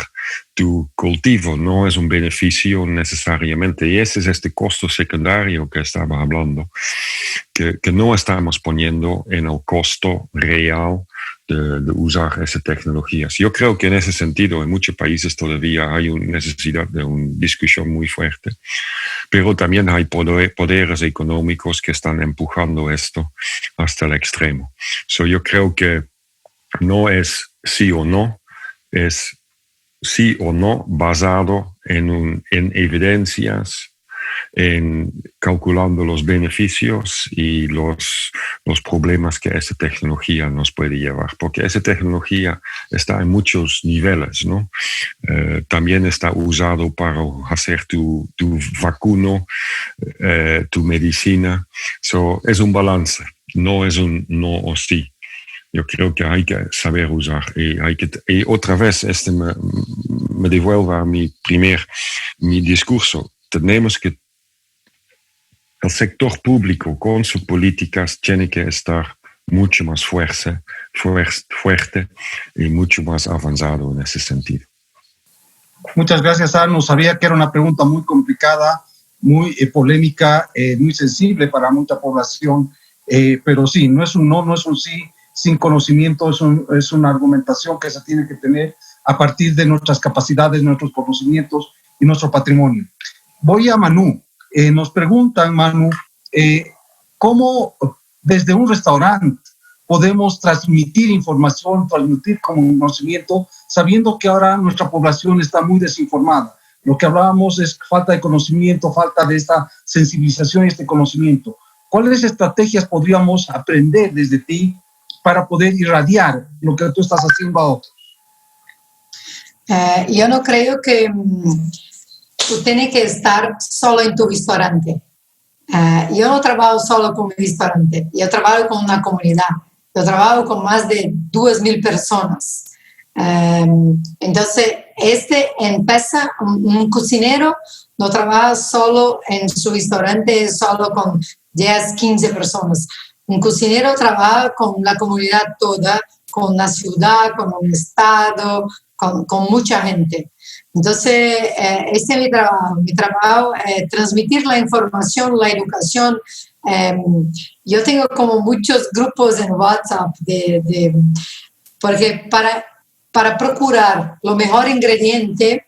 tu cultivo, no es un beneficio necesariamente. Y ese es este costo secundario que estaba hablando, que no estamos poniendo en el costo real de usar esas tecnologías. Yo creo que en ese sentido en muchos países todavía hay una necesidad de una discusión muy fuerte, pero también hay poderes económicos que están empujando esto hasta el extremo. Yo creo que no es sí o no, es sí o no basado en evidencias, en calculando los beneficios y los problemas que esa tecnología nos puede llevar, porque esa tecnología está en muchos niveles, ¿no? También está usado para hacer tu vacuno, tu medicina. Es un balance, no es un no o sí. Yo creo que hay que saber usar y otra vez me devuelve a mi discurso. Tenemos que el sector público con sus políticas tiene que estar mucho más fuerte y mucho más avanzado en ese sentido. Muchas gracias, Arno. Sabía que era una pregunta muy complicada, muy polémica, muy sensible para mucha población, pero sí, no es un no, no es un sí. Sin conocimiento es una argumentación que se tiene que tener a partir de nuestras capacidades, nuestros conocimientos y nuestro patrimonio. Voy a Manu. Nos preguntan, Manu, ¿cómo desde un restaurante podemos transmitir información, transmitir conocimiento, sabiendo que ahora nuestra población está muy desinformada? Lo que hablábamos es falta de conocimiento, falta de esta sensibilización y este conocimiento. ¿Cuáles estrategias podríamos aprender desde ti para poder irradiar lo que tú estás haciendo a otros? Yo no creo que tú tienes que estar solo en tu restaurante. Yo no trabajo solo con mi restaurante, yo trabajo con una comunidad. Yo trabajo con más de 2,000 personas. Entonces, empieza un cocinero, no trabaja solo en su restaurante, solo con 10, 15 personas. Un cocinero trabaja con la comunidad toda, con la ciudad, con un estado, con mucha gente. Entonces, este es mi trabajo. Mi trabajo es transmitir la información, la educación. Yo tengo como muchos grupos en WhatsApp porque para procurar lo mejor ingrediente,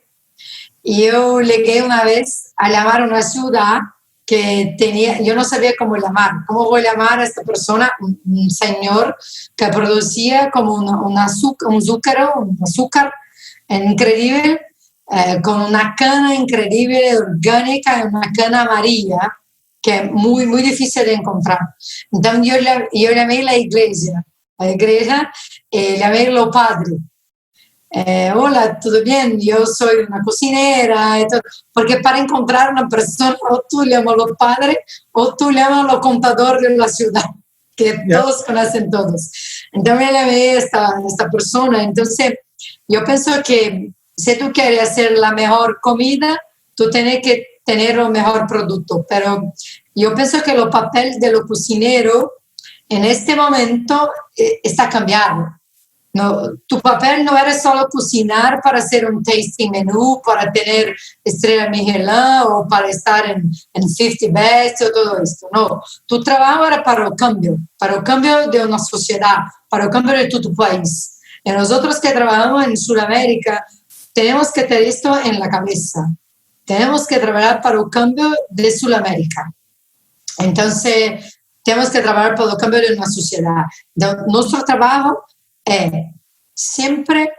yo llegué una vez a llamar a una ciudad que yo no sabía cómo llamar. ¿Cómo voy a llamar a esta persona? Un señor que producía como un azúcar increíble, con una cana increíble, orgánica, una cana amarilla, que es muy, muy difícil de encontrar. Entonces yo llamé a la iglesia, llamé a los padres. hola, ¿todo bien? Yo soy una cocinera. Porque para encontrar una persona, o tú llamas los padres, o tú llamas los contadores de la ciudad, que todos conocen todos. Entonces, le ve esta persona. Entonces, yo pienso que si tú quieres hacer la mejor comida, tú tienes que tener el mejor producto. Pero yo pienso que el papel de los cocineros en este momento está cambiando. No, tu papel no era solo cocinar para hacer un tasting menú, para tener estrella Michelin o para estar en 50 Best o todo esto. No, tu trabajo era para el cambio de una sociedad, para el cambio de tu país. Y nosotros que trabajamos en Sudamérica tenemos que tener esto en la cabeza. Tenemos que trabajar para el cambio de Sudamérica. Entonces, tenemos que trabajar por el cambio de una sociedad. Nuestro trabajo es siempre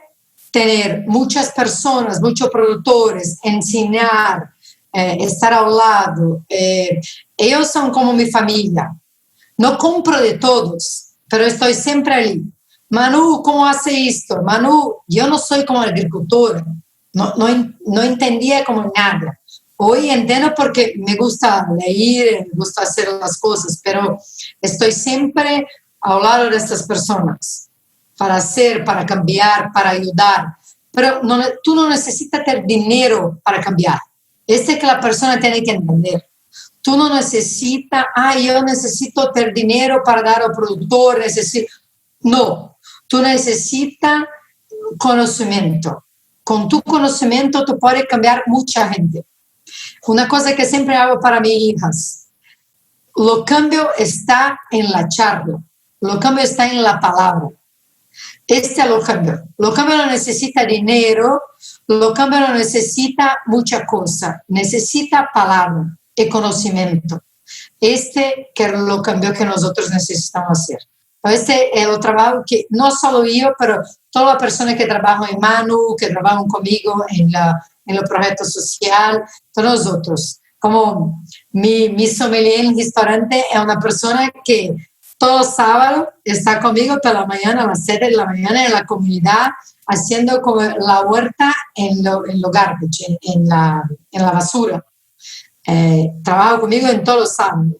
tener muchas personas, muchos productores, enseñar, estar al lado. Ellos son como mi familia. No compro de todos, pero estoy siempre ahí. Manu, ¿cómo hace esto? Manu, yo no soy como agricultor. No entendía como nada. Hoy entiendo porque me gusta leer, me gusta hacer las cosas, pero estoy siempre al lado de estas personas para hacer, para cambiar, para ayudar. Pero tú no necesitas tener dinero para cambiar. Es que la persona tiene que entender. Tú no necesitas, yo necesito tener dinero para dar al productor, No, tú necesitas conocimiento. Con tu conocimiento tú puedes cambiar mucha gente. Una cosa que siempre hago para mis hijas, lo cambio está en la charla, lo cambio está en la palabra. Este es lo cambio. Lo cambio no necesita dinero, lo cambio no necesita mucha cosa, necesita palabra y conocimiento. Este que es lo cambio que nosotros necesitamos hacer. Este es el trabajo que no solo yo, pero todas las personas que trabajan en Manu, que trabajan conmigo en el proyecto social, todos nosotros. Como mi sommelier en el restaurante es una persona que todo sábado está conmigo por la mañana, a las 7 de la mañana en la comunidad, haciendo como la huerta en lo garbage, en la basura. Trabajo conmigo en todos los sábados.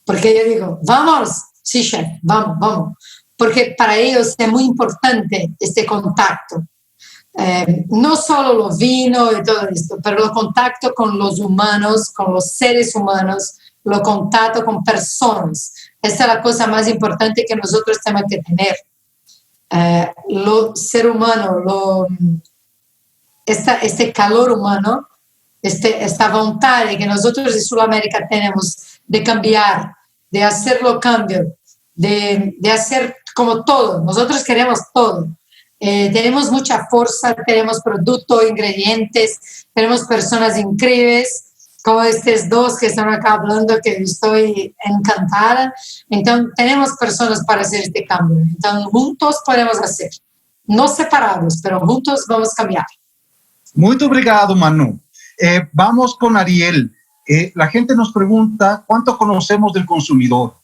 Porque yo digo, vamos, sí, chef, vamos. Porque para ellos es muy importante este contacto. No solo los vinos y todo esto, pero el contacto con los humanos, con los seres humanos, el contacto con personas. Esta es la cosa más importante que nosotros tenemos que tener. Lo ser humano, este calor humano, esta voluntad que nosotros en Sudamérica tenemos de cambiar, de hacer los cambios, de hacer como todo. Nosotros queremos todo. Tenemos mucha fuerza, tenemos productos, ingredientes, tenemos personas increíbles, como estos dos que están acá hablando, que estoy encantada. Entonces, tenemos personas para hacer este cambio. Entonces, juntos podemos hacer. No separados, pero juntos vamos a cambiar. Muy obrigado, Manu. Vamos con Ariel. La gente nos pregunta, ¿cuánto conocemos del consumidor?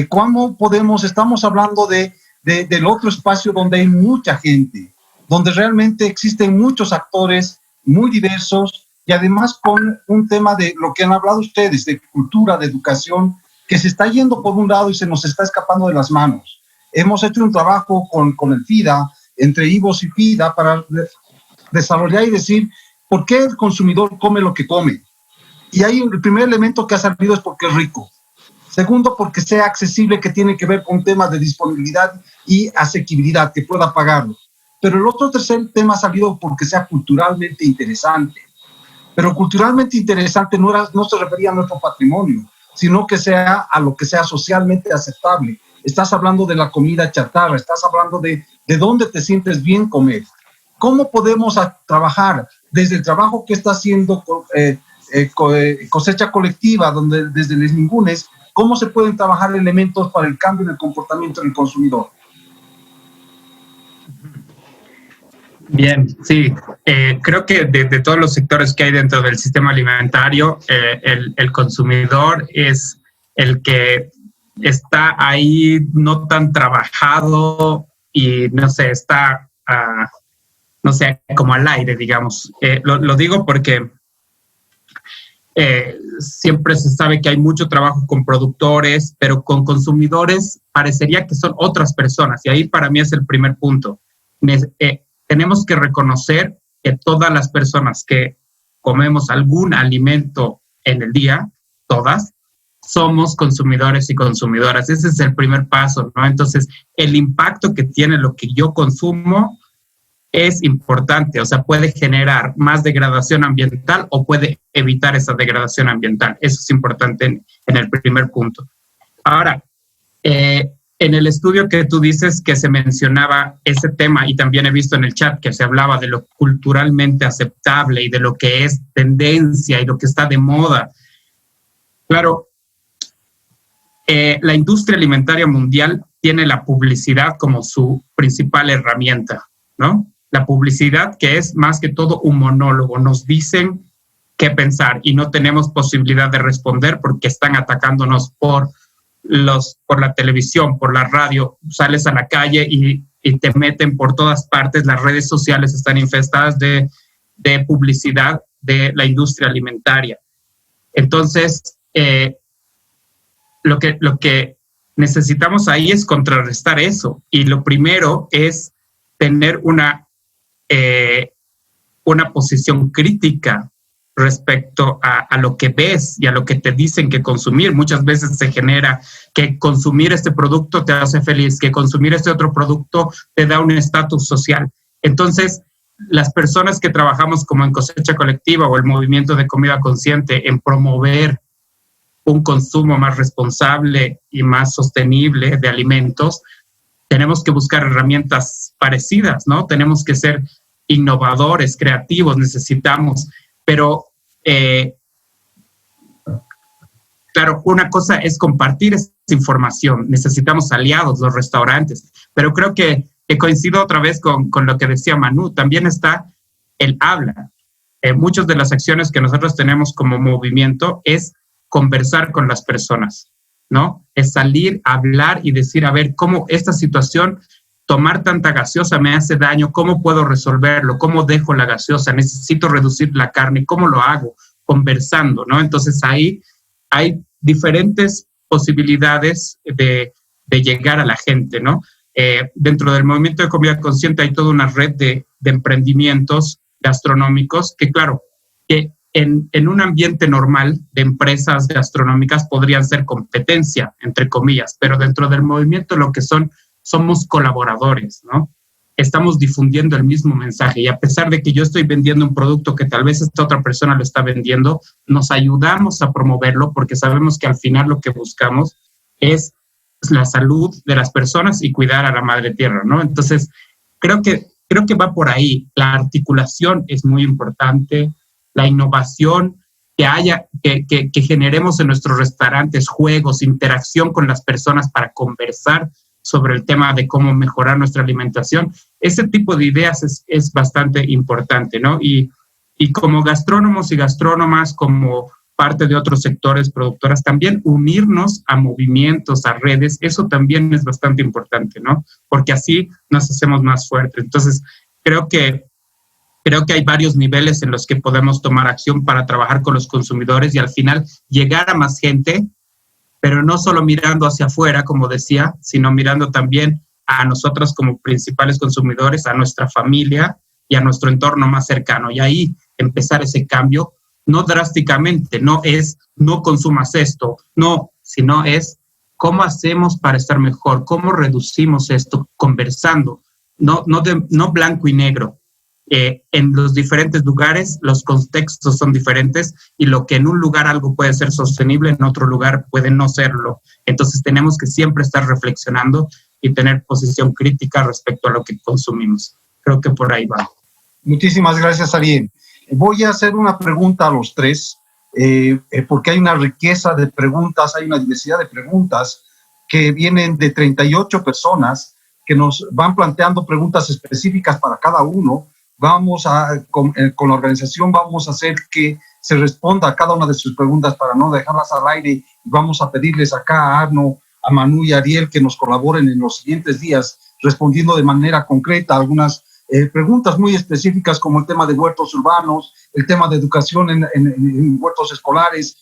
¿Cómo podemos? Estamos hablando del otro espacio donde hay mucha gente, donde realmente existen muchos actores muy diversos y además con un tema de lo que han hablado ustedes, de cultura, de educación, que se está yendo por un lado y se nos está escapando de las manos. Hemos hecho un trabajo con el FIDA, entre IVOS y FIDA, para desarrollar y decir por qué el consumidor come lo que come. Y ahí el primer elemento que ha salido es porque es rico. Segundo, porque sea accesible, que tiene que ver con temas de disponibilidad y asequibilidad, que pueda pagarlo. Pero el otro tercer tema ha salido porque sea culturalmente interesante. Pero culturalmente interesante no se refería a nuestro patrimonio, sino que sea a lo que sea socialmente aceptable. Estás hablando de la comida chatarra, estás hablando de dónde te sientes bien comer. ¿Cómo podemos trabajar desde el trabajo que está haciendo Cosecha Colectiva, donde desde Les Ningunes, cómo se pueden trabajar elementos para el cambio del comportamiento del consumidor? Bien, sí. Creo que de todos los sectores que hay dentro del sistema alimentario, el consumidor es el que está ahí no tan trabajado y, no sé, está no sé, como al aire, digamos. Lo digo porque siempre se sabe que hay mucho trabajo con productores, pero con consumidores parecería que son otras personas. Y ahí para mí es el primer punto. Tenemos que reconocer que todas las personas que comemos algún alimento en el día, todas, somos consumidores y consumidoras. Ese es el primer paso, ¿no? Entonces, el impacto que tiene lo que yo consumo es importante, o sea, puede generar más degradación ambiental o puede evitar esa degradación ambiental. Eso es importante en el primer punto. Ahora, en el estudio que tú dices que se mencionaba ese tema, y también he visto en el chat que se hablaba de lo culturalmente aceptable y de lo que es tendencia y lo que está de moda. Claro, la industria alimentaria mundial tiene la publicidad como su principal herramienta, ¿no? La publicidad, que es más que todo un monólogo, nos dicen qué pensar y no tenemos posibilidad de responder porque están atacándonos por la televisión, por la radio. Sales a la calle y te meten por todas partes. Las redes sociales están infestadas de publicidad de la industria alimentaria. Entonces, lo que necesitamos ahí es contrarrestar eso. Y lo primero es tener una posición crítica respecto a lo que ves y a lo que te dicen que consumir. Muchas veces se genera que consumir este producto te hace feliz, que consumir este otro producto te da un estatus social. Entonces, las personas que trabajamos como en Cosecha Colectiva o el Movimiento de Comida Consciente en promover un consumo más responsable y más sostenible de alimentos, tenemos que buscar herramientas parecidas, ¿no? Tenemos que ser innovadores, creativos, necesitamos. Pero, claro, una cosa es compartir esa información. Necesitamos aliados, los restaurantes. Pero creo que coincido otra vez con lo que decía Manu. También está el habla. Muchas de las acciones que nosotros tenemos como movimiento es conversar con las personas, ¿no? Es salir, hablar y decir, a ver, cómo esta situación, tomar tanta gaseosa me hace daño, ¿cómo puedo resolverlo? ¿Cómo dejo la gaseosa? ¿Necesito reducir la carne? ¿Cómo lo hago? Conversando, ¿no? Entonces ahí hay diferentes posibilidades de llegar a la gente, ¿no? Dentro del Movimiento de Comida Consciente hay toda una red de emprendimientos gastronómicos que, claro, que en un ambiente normal de empresas gastronómicas podrían ser competencia, entre comillas, pero dentro del movimiento lo que somos colaboradores, ¿no? Estamos difundiendo el mismo mensaje y a pesar de que yo estoy vendiendo un producto que tal vez esta otra persona lo está vendiendo, nos ayudamos a promoverlo porque sabemos que al final lo que buscamos es la salud de las personas y cuidar a la madre tierra, ¿no? Entonces, creo que va por ahí. La articulación es muy importante, la innovación, que generemos en nuestros restaurantes juegos, interacción con las personas para conversar sobre el tema de cómo mejorar nuestra alimentación. Ese tipo de ideas es bastante importante, ¿no? Y como gastrónomos y gastrónomas, como parte de otros sectores productoras, también unirnos a movimientos, a redes, eso también es bastante importante, ¿no? Porque así nos hacemos más fuertes. Entonces, creo que hay varios niveles en los que podemos tomar acción para trabajar con los consumidores y al final llegar a más gente, pero no solo mirando hacia afuera, como decía, sino mirando también a nosotros como principales consumidores, a nuestra familia y a nuestro entorno más cercano. Y ahí empezar ese cambio, no drásticamente, no es no consumas esto, no, sino es cómo hacemos para estar mejor, cómo reducimos esto, conversando, no blanco y negro. En los diferentes lugares los contextos son diferentes y lo que en un lugar algo puede ser sostenible, en otro lugar puede no serlo. Entonces tenemos que siempre estar reflexionando y tener posición crítica respecto a lo que consumimos. Creo que por ahí va. Muchísimas gracias, Ariel. Voy a hacer una pregunta a los tres, porque hay una riqueza de preguntas, hay una diversidad de preguntas que vienen de 38 personas que nos van planteando preguntas específicas para cada uno. Con la organización vamos a hacer que se responda a cada una de sus preguntas para no dejarlas al aire y vamos a pedirles acá a Arno, a Manu y a Ariel que nos colaboren en los siguientes días respondiendo de manera concreta algunas preguntas muy específicas como el tema de huertos urbanos, el tema de educación en huertos escolares,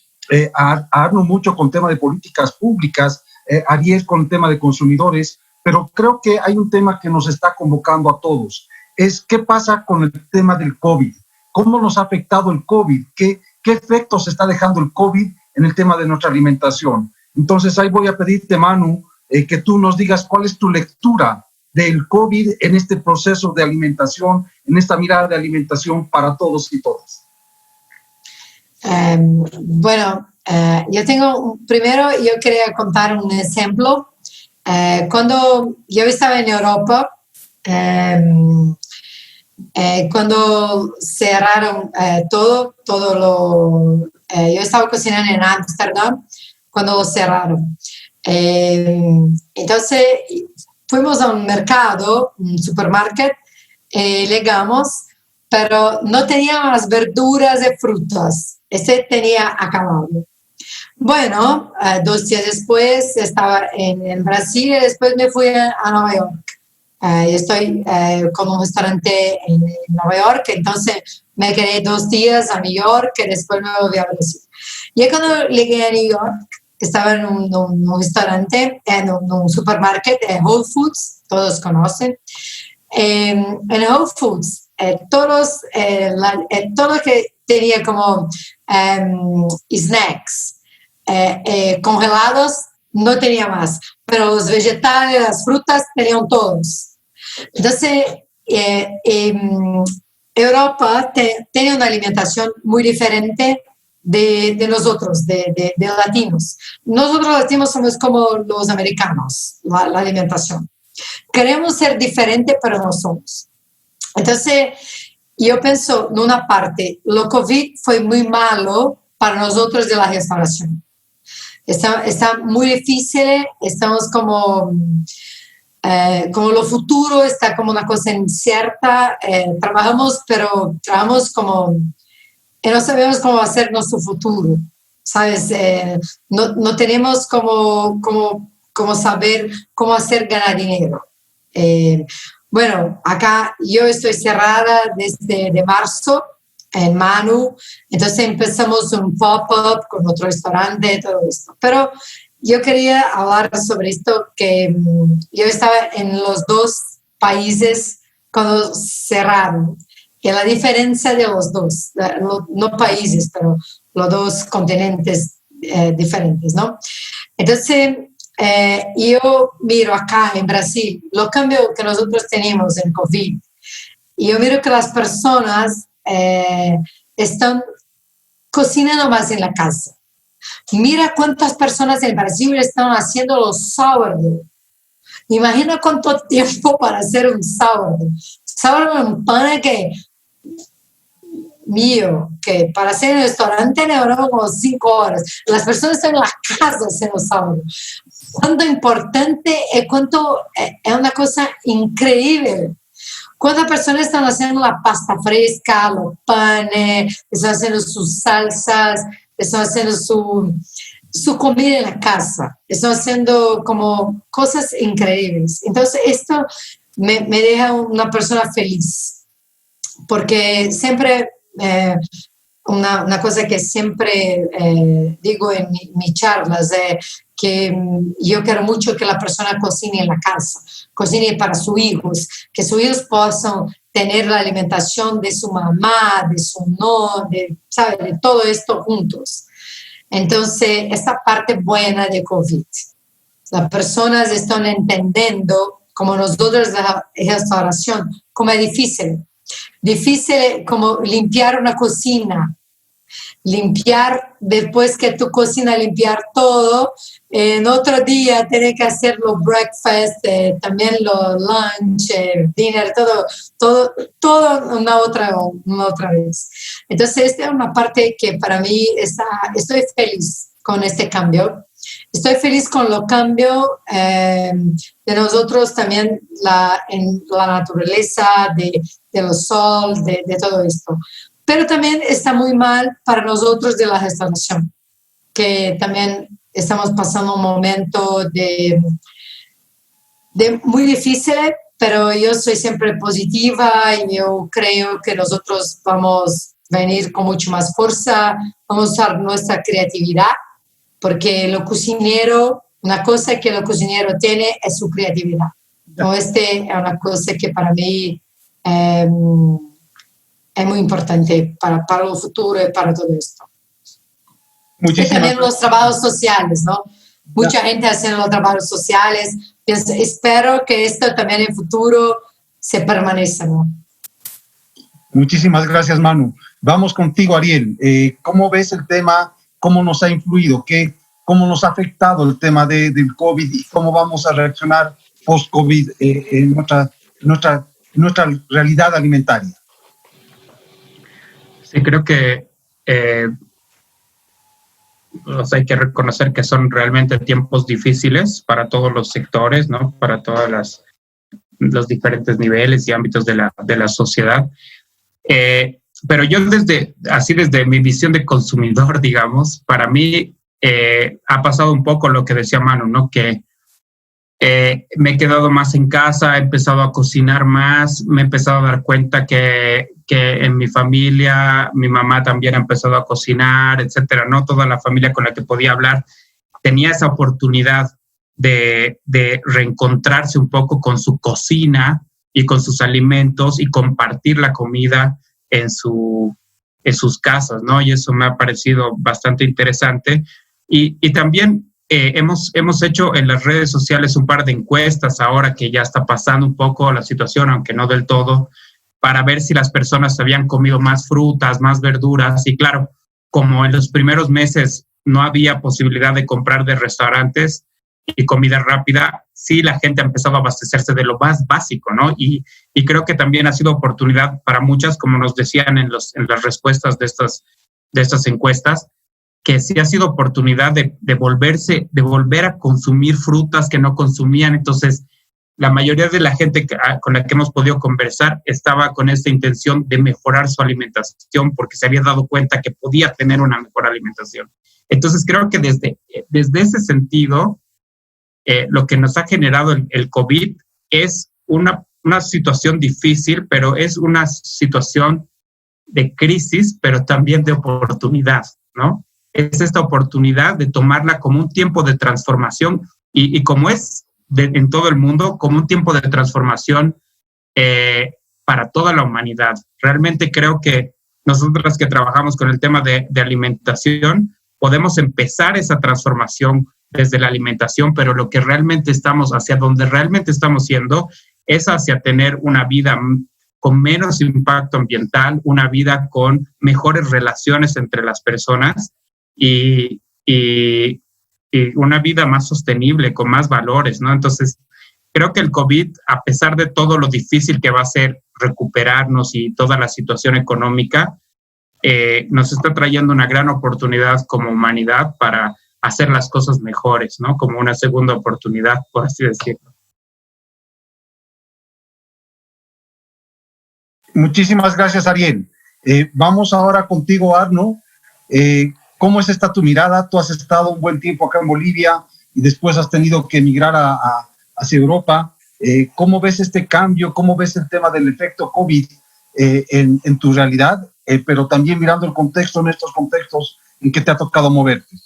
a Arno mucho con el tema de políticas públicas, Ariel con el tema de consumidores, pero creo que hay un tema que nos está convocando a todos, es qué pasa con el tema del COVID, cómo nos ha afectado el COVID, qué efectos está dejando el COVID en el tema de nuestra alimentación. Entonces ahí voy a pedirte, Manu, que tú nos digas cuál es tu lectura del COVID en este proceso de alimentación, en esta mirada de alimentación para todos y todas. Primero yo quería contar un ejemplo. Cuando yo estaba en Europa, cuando cerraron yo estaba cocinando en Ámsterdam cuando lo cerraron. Entonces fuimos a un mercado, un supermercado, llegamos, pero no teníamos las verduras y frutas. Ese tenía acabado. Bueno, 2 días después estaba en Brasil y después me fui a Nueva York. Estoy con un restaurante en Nueva York, entonces me quedé 2 días a New York y después me volví a Brasil. Y cuando llegué a New York, estaba en un restaurante, en un supermercado, Whole Foods, todos conocen. En Whole Foods, todo lo que tenía como snacks congelados no tenía más, pero los vegetales, las frutas tenían todos. Entonces, Europa tiene una alimentación muy diferente de nosotros, de latinos. Nosotros latinos somos como los americanos, la alimentación. Queremos ser diferentes, pero no somos. Entonces, yo pienso, en una parte, lo COVID fue muy malo para nosotros de la restauración. Está muy difícil, estamos como lo futuro, está como una cosa incierta, trabajamos como, y no sabemos cómo hacer nuestro futuro, ¿sabes? No tenemos como saber cómo hacer ganar dinero. Bueno, acá yo estoy cerrada desde marzo, en Manu, entonces empezamos un pop-up con otro restaurante, todo esto. Pero yo quería hablar sobre esto, que yo estaba en los 2 países cuando cerraron, y la diferencia de los 2, no países, pero los 2 continentes diferentes, ¿no? Entonces, yo miro acá en Brasil, los cambios que nosotros tenemos en COVID, y yo miro que las personas están cocinando más en la casa. Mira cuántas personas en Brasil están haciendo los sourdough. Imagina cuánto tiempo para hacer un sourdough. Sourdough es un pan que para hacer en el restaurante le duramos como 5 horas. Las personas están en la casa haciendo sourdough. Cuánto importante es, es una cosa increíble. ¿Cuántas personas están haciendo la pasta fresca, los panes, están haciendo sus salsas, están haciendo su comida en la casa, están haciendo como cosas increíbles? Entonces esto me deja una persona feliz, porque siempre, una cosa que siempre digo en mis charlas es que yo quiero mucho que la persona cocine en la casa, cocine para sus hijos, que sus hijos puedan tener la alimentación de su mamá, de su no, ¿sabe? De todo esto juntos. Entonces, esta parte buena de COVID, las personas están entendiendo, como nosotros la restauración, como es difícil como limpiar una cocina, limpiar después que tu cocina, limpiar todo, en otro día tienes que hacer los breakfast, también los lunch, dinner, todo una otra vez. Entonces esta es una parte que para mí estoy feliz con este cambio. Estoy feliz con los cambios de nosotros también en la naturaleza, de los sol, de todo esto. Pero también está muy mal para nosotros de la restauración, que también estamos pasando un momento de muy difícil, pero yo soy siempre positiva y yo creo que nosotros vamos a venir con mucho más fuerza, vamos a usar nuestra creatividad, porque lo cocinero, una cosa que lo cocinero tiene es su creatividad. ¿No? Este es una cosa que para mí es muy importante para el futuro y para todo esto. Y también los trabajos sociales, ¿no? Mucha gente haciendo los trabajos sociales. Espero que esto también en el futuro se permanezca, ¿no? Muchísimas gracias, Manu. Vamos contigo, Ariel. ¿Cómo ves el tema? ¿Cómo nos ha influido? ¿Cómo nos ha afectado el tema del COVID y cómo vamos a reaccionar post-COVID en nuestra realidad alimentaria? Sí, creo que hay que reconocer que son realmente tiempos difíciles para todos los sectores, ¿no? Para todos los diferentes niveles y ámbitos de la sociedad. Pero yo desde mi visión de consumidor, digamos, para mí ha pasado un poco lo que decía Manu, ¿no? Que me he quedado más en casa, he empezado a cocinar más, me he empezado a dar cuenta que en mi familia, mi mamá también ha empezado a cocinar, etcétera, ¿no? Toda la familia con la que podía hablar tenía esa oportunidad de reencontrarse un poco con su cocina y con sus alimentos y compartir la comida en sus casas, ¿no? Y eso me ha parecido bastante interesante. Y también hemos hecho en las redes sociales un par de encuestas ahora que ya está pasando un poco la situación, aunque no del todo, para ver si las personas habían comido más frutas, más verduras. Y claro, como en los primeros meses no había posibilidad de comprar de restaurantes y comida rápida, sí la gente ha empezado a abastecerse de lo más básico, ¿no? Y creo que también ha sido oportunidad para muchas, como nos decían en las respuestas de estas encuestas, que sí ha sido oportunidad de volver a consumir frutas que no consumían. Entonces, la mayoría de la gente con la que hemos podido conversar estaba con esta intención de mejorar su alimentación porque se había dado cuenta que podía tener una mejor alimentación. Entonces, creo que desde ese sentido, lo que nos ha generado el COVID es una situación difícil, pero es una situación de crisis, pero también de oportunidad, ¿no? Es esta oportunidad de tomarla como un tiempo de transformación y como es en todo el mundo, como un tiempo de transformación para toda la humanidad. Realmente creo que nosotros que trabajamos con el tema de alimentación, podemos empezar esa transformación desde la alimentación, pero hacia donde realmente estamos yendo es hacia tener una vida con menos impacto ambiental, una vida con mejores relaciones entre las personas y una vida más sostenible, con más valores, ¿no? Entonces, creo que el COVID, a pesar de todo lo difícil que va a ser recuperarnos y toda la situación económica, nos está trayendo una gran oportunidad como humanidad para hacer las cosas mejores, ¿no? Como una segunda oportunidad, por así decirlo. Muchísimas gracias, Ariel. Vamos ahora contigo, Arno. ¿Cómo es esta tu mirada? Tú has estado un buen tiempo acá en Bolivia y después has tenido que emigrar hacia Europa. ¿Cómo ves este cambio? ¿Cómo ves el tema del efecto COVID en tu realidad? Pero también mirando el contexto, en estos contextos en que te ha tocado moverte.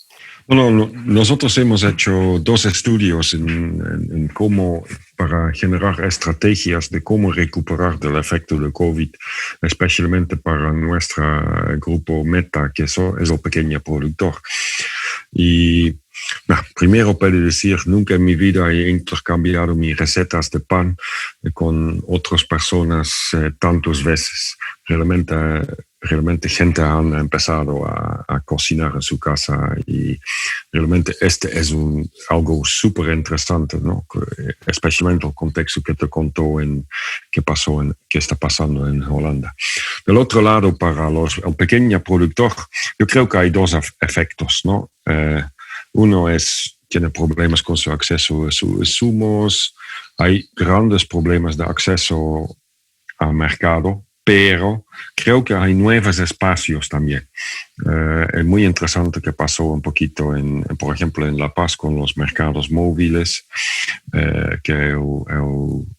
Bueno, nosotros hemos hecho 2 estudios en cómo, para generar estrategias de cómo recuperar del efecto del COVID, especialmente para nuestro grupo meta, que es el pequeño productor. Y primero puedo decir, nunca en mi vida he intercambiado mis recetas de pan con otras personas tantas veces. Realmente gente ha empezado a cocinar en su casa y realmente este es algo súper interesante, ¿no? Especialmente el contexto que te contó que está pasando en Holanda. Del otro lado, para el pequeño productor, yo creo que hay 2 efectos, ¿no? Uno tiene problemas con su acceso a sus insumos, hay grandes problemas de acceso al mercado, pero creo que hay nuevos espacios también. Es muy interesante que pasó un poquito, por ejemplo, en La Paz con los mercados móviles, que el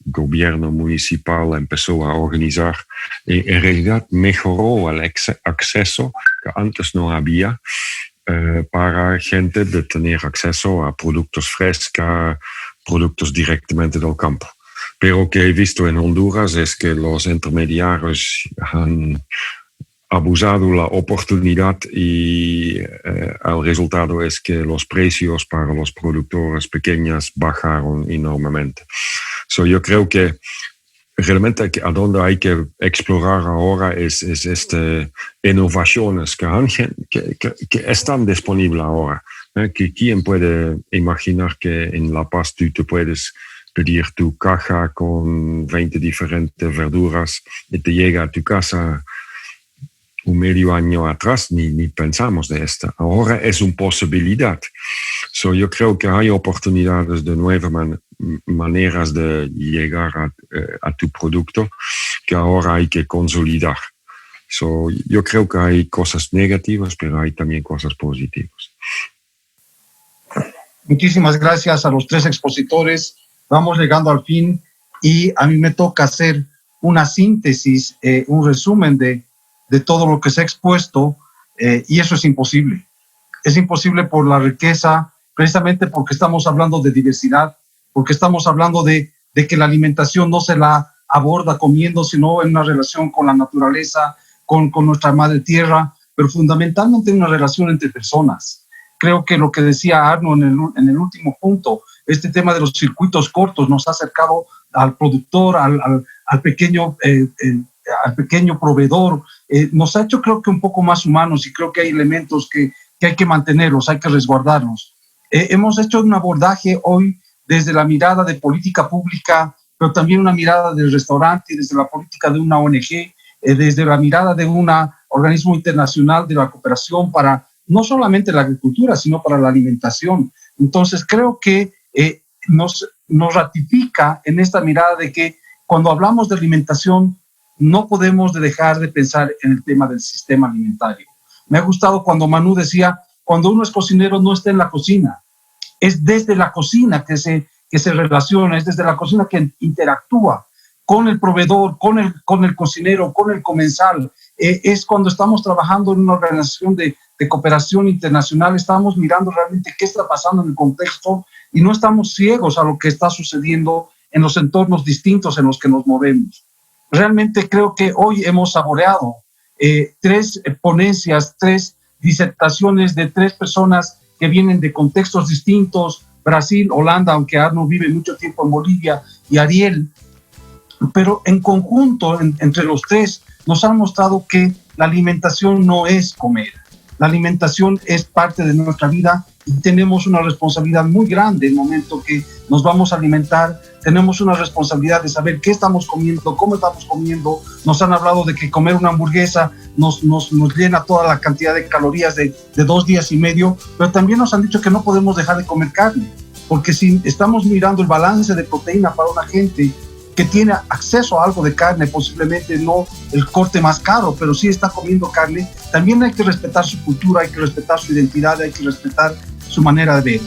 gobierno municipal empezó a organizar y en realidad mejoró el acceso que antes no había para gente de tener acceso a productos frescos, productos directamente del campo. Pero que he visto en Honduras es que los intermediarios han abusado la oportunidad y el resultado es que los precios para los productores pequeños bajaron enormemente. Yo creo que realmente a donde hay que explorar ahora es innovaciones que están disponibles ahora. Que ¿quién puede imaginar que en La Paz tú te puedes pedir tu caja con 20 diferentes verduras y te llega a tu casa un medio año atrás? Ni pensamos de esto. Ahora es una posibilidad. Yo creo que hay oportunidades de nuevas maneras de llegar a tu producto que ahora hay que consolidar. Yo creo que hay cosas negativas, pero hay también cosas positivas. Muchísimas gracias a los tres expositores. Vamos llegando al fin y a mí me toca hacer una síntesis, un resumen de todo lo que se ha expuesto, y eso es imposible. Es imposible por la riqueza, precisamente porque estamos hablando de diversidad, porque estamos hablando de que la alimentación no se la aborda comiendo, sino en una relación con la naturaleza, con nuestra madre tierra, pero fundamentalmente en una relación entre personas. Creo que lo que decía Arno en el último punto, este tema de los circuitos cortos nos ha acercado al productor, al pequeño proveedor, nos ha hecho creo que un poco más humanos, y creo que hay elementos que hay que mantenerlos, hay que resguardarlos. Hemos hecho un abordaje hoy desde la mirada de política pública, pero también una mirada del restaurante, desde la política de una ONG, desde la mirada de un organismo internacional de la cooperación para no solamente la agricultura, sino para la alimentación. Entonces creo que nos ratifica en esta mirada de que cuando hablamos de alimentación no podemos dejar de pensar en el tema del sistema alimentario. Me ha gustado cuando Manu decía, cuando uno es cocinero no está en la cocina, es desde la cocina que se relaciona, es desde la cocina que interactúa con el proveedor, con el cocinero, con el comensal. Es cuando estamos trabajando en una organización de cooperación internacional, estamos mirando realmente qué está pasando en el contexto y no estamos ciegos a lo que está sucediendo en los entornos distintos en los que nos movemos. Realmente creo que hoy hemos saboreado tres ponencias, tres disertaciones de tres personas que vienen de contextos distintos, Brasil, Holanda, aunque Arno vive mucho tiempo en Bolivia, y Ariel, pero en conjunto, entre los tres, nos han mostrado que la alimentación no es comer. La alimentación es parte de nuestra vida y tenemos una responsabilidad muy grande en el momento que nos vamos a alimentar. Tenemos una responsabilidad de saber qué estamos comiendo, cómo estamos comiendo. Nos han hablado de que comer una hamburguesa nos llena toda la cantidad de calorías de 2 días y medio, pero también nos han dicho que no podemos dejar de comer carne, porque si estamos mirando el balance de proteína para una gente que tiene acceso a algo de carne, posiblemente no el corte más caro, pero sí está comiendo carne, también hay que respetar su cultura, hay que respetar su identidad, hay que respetar su manera de ver.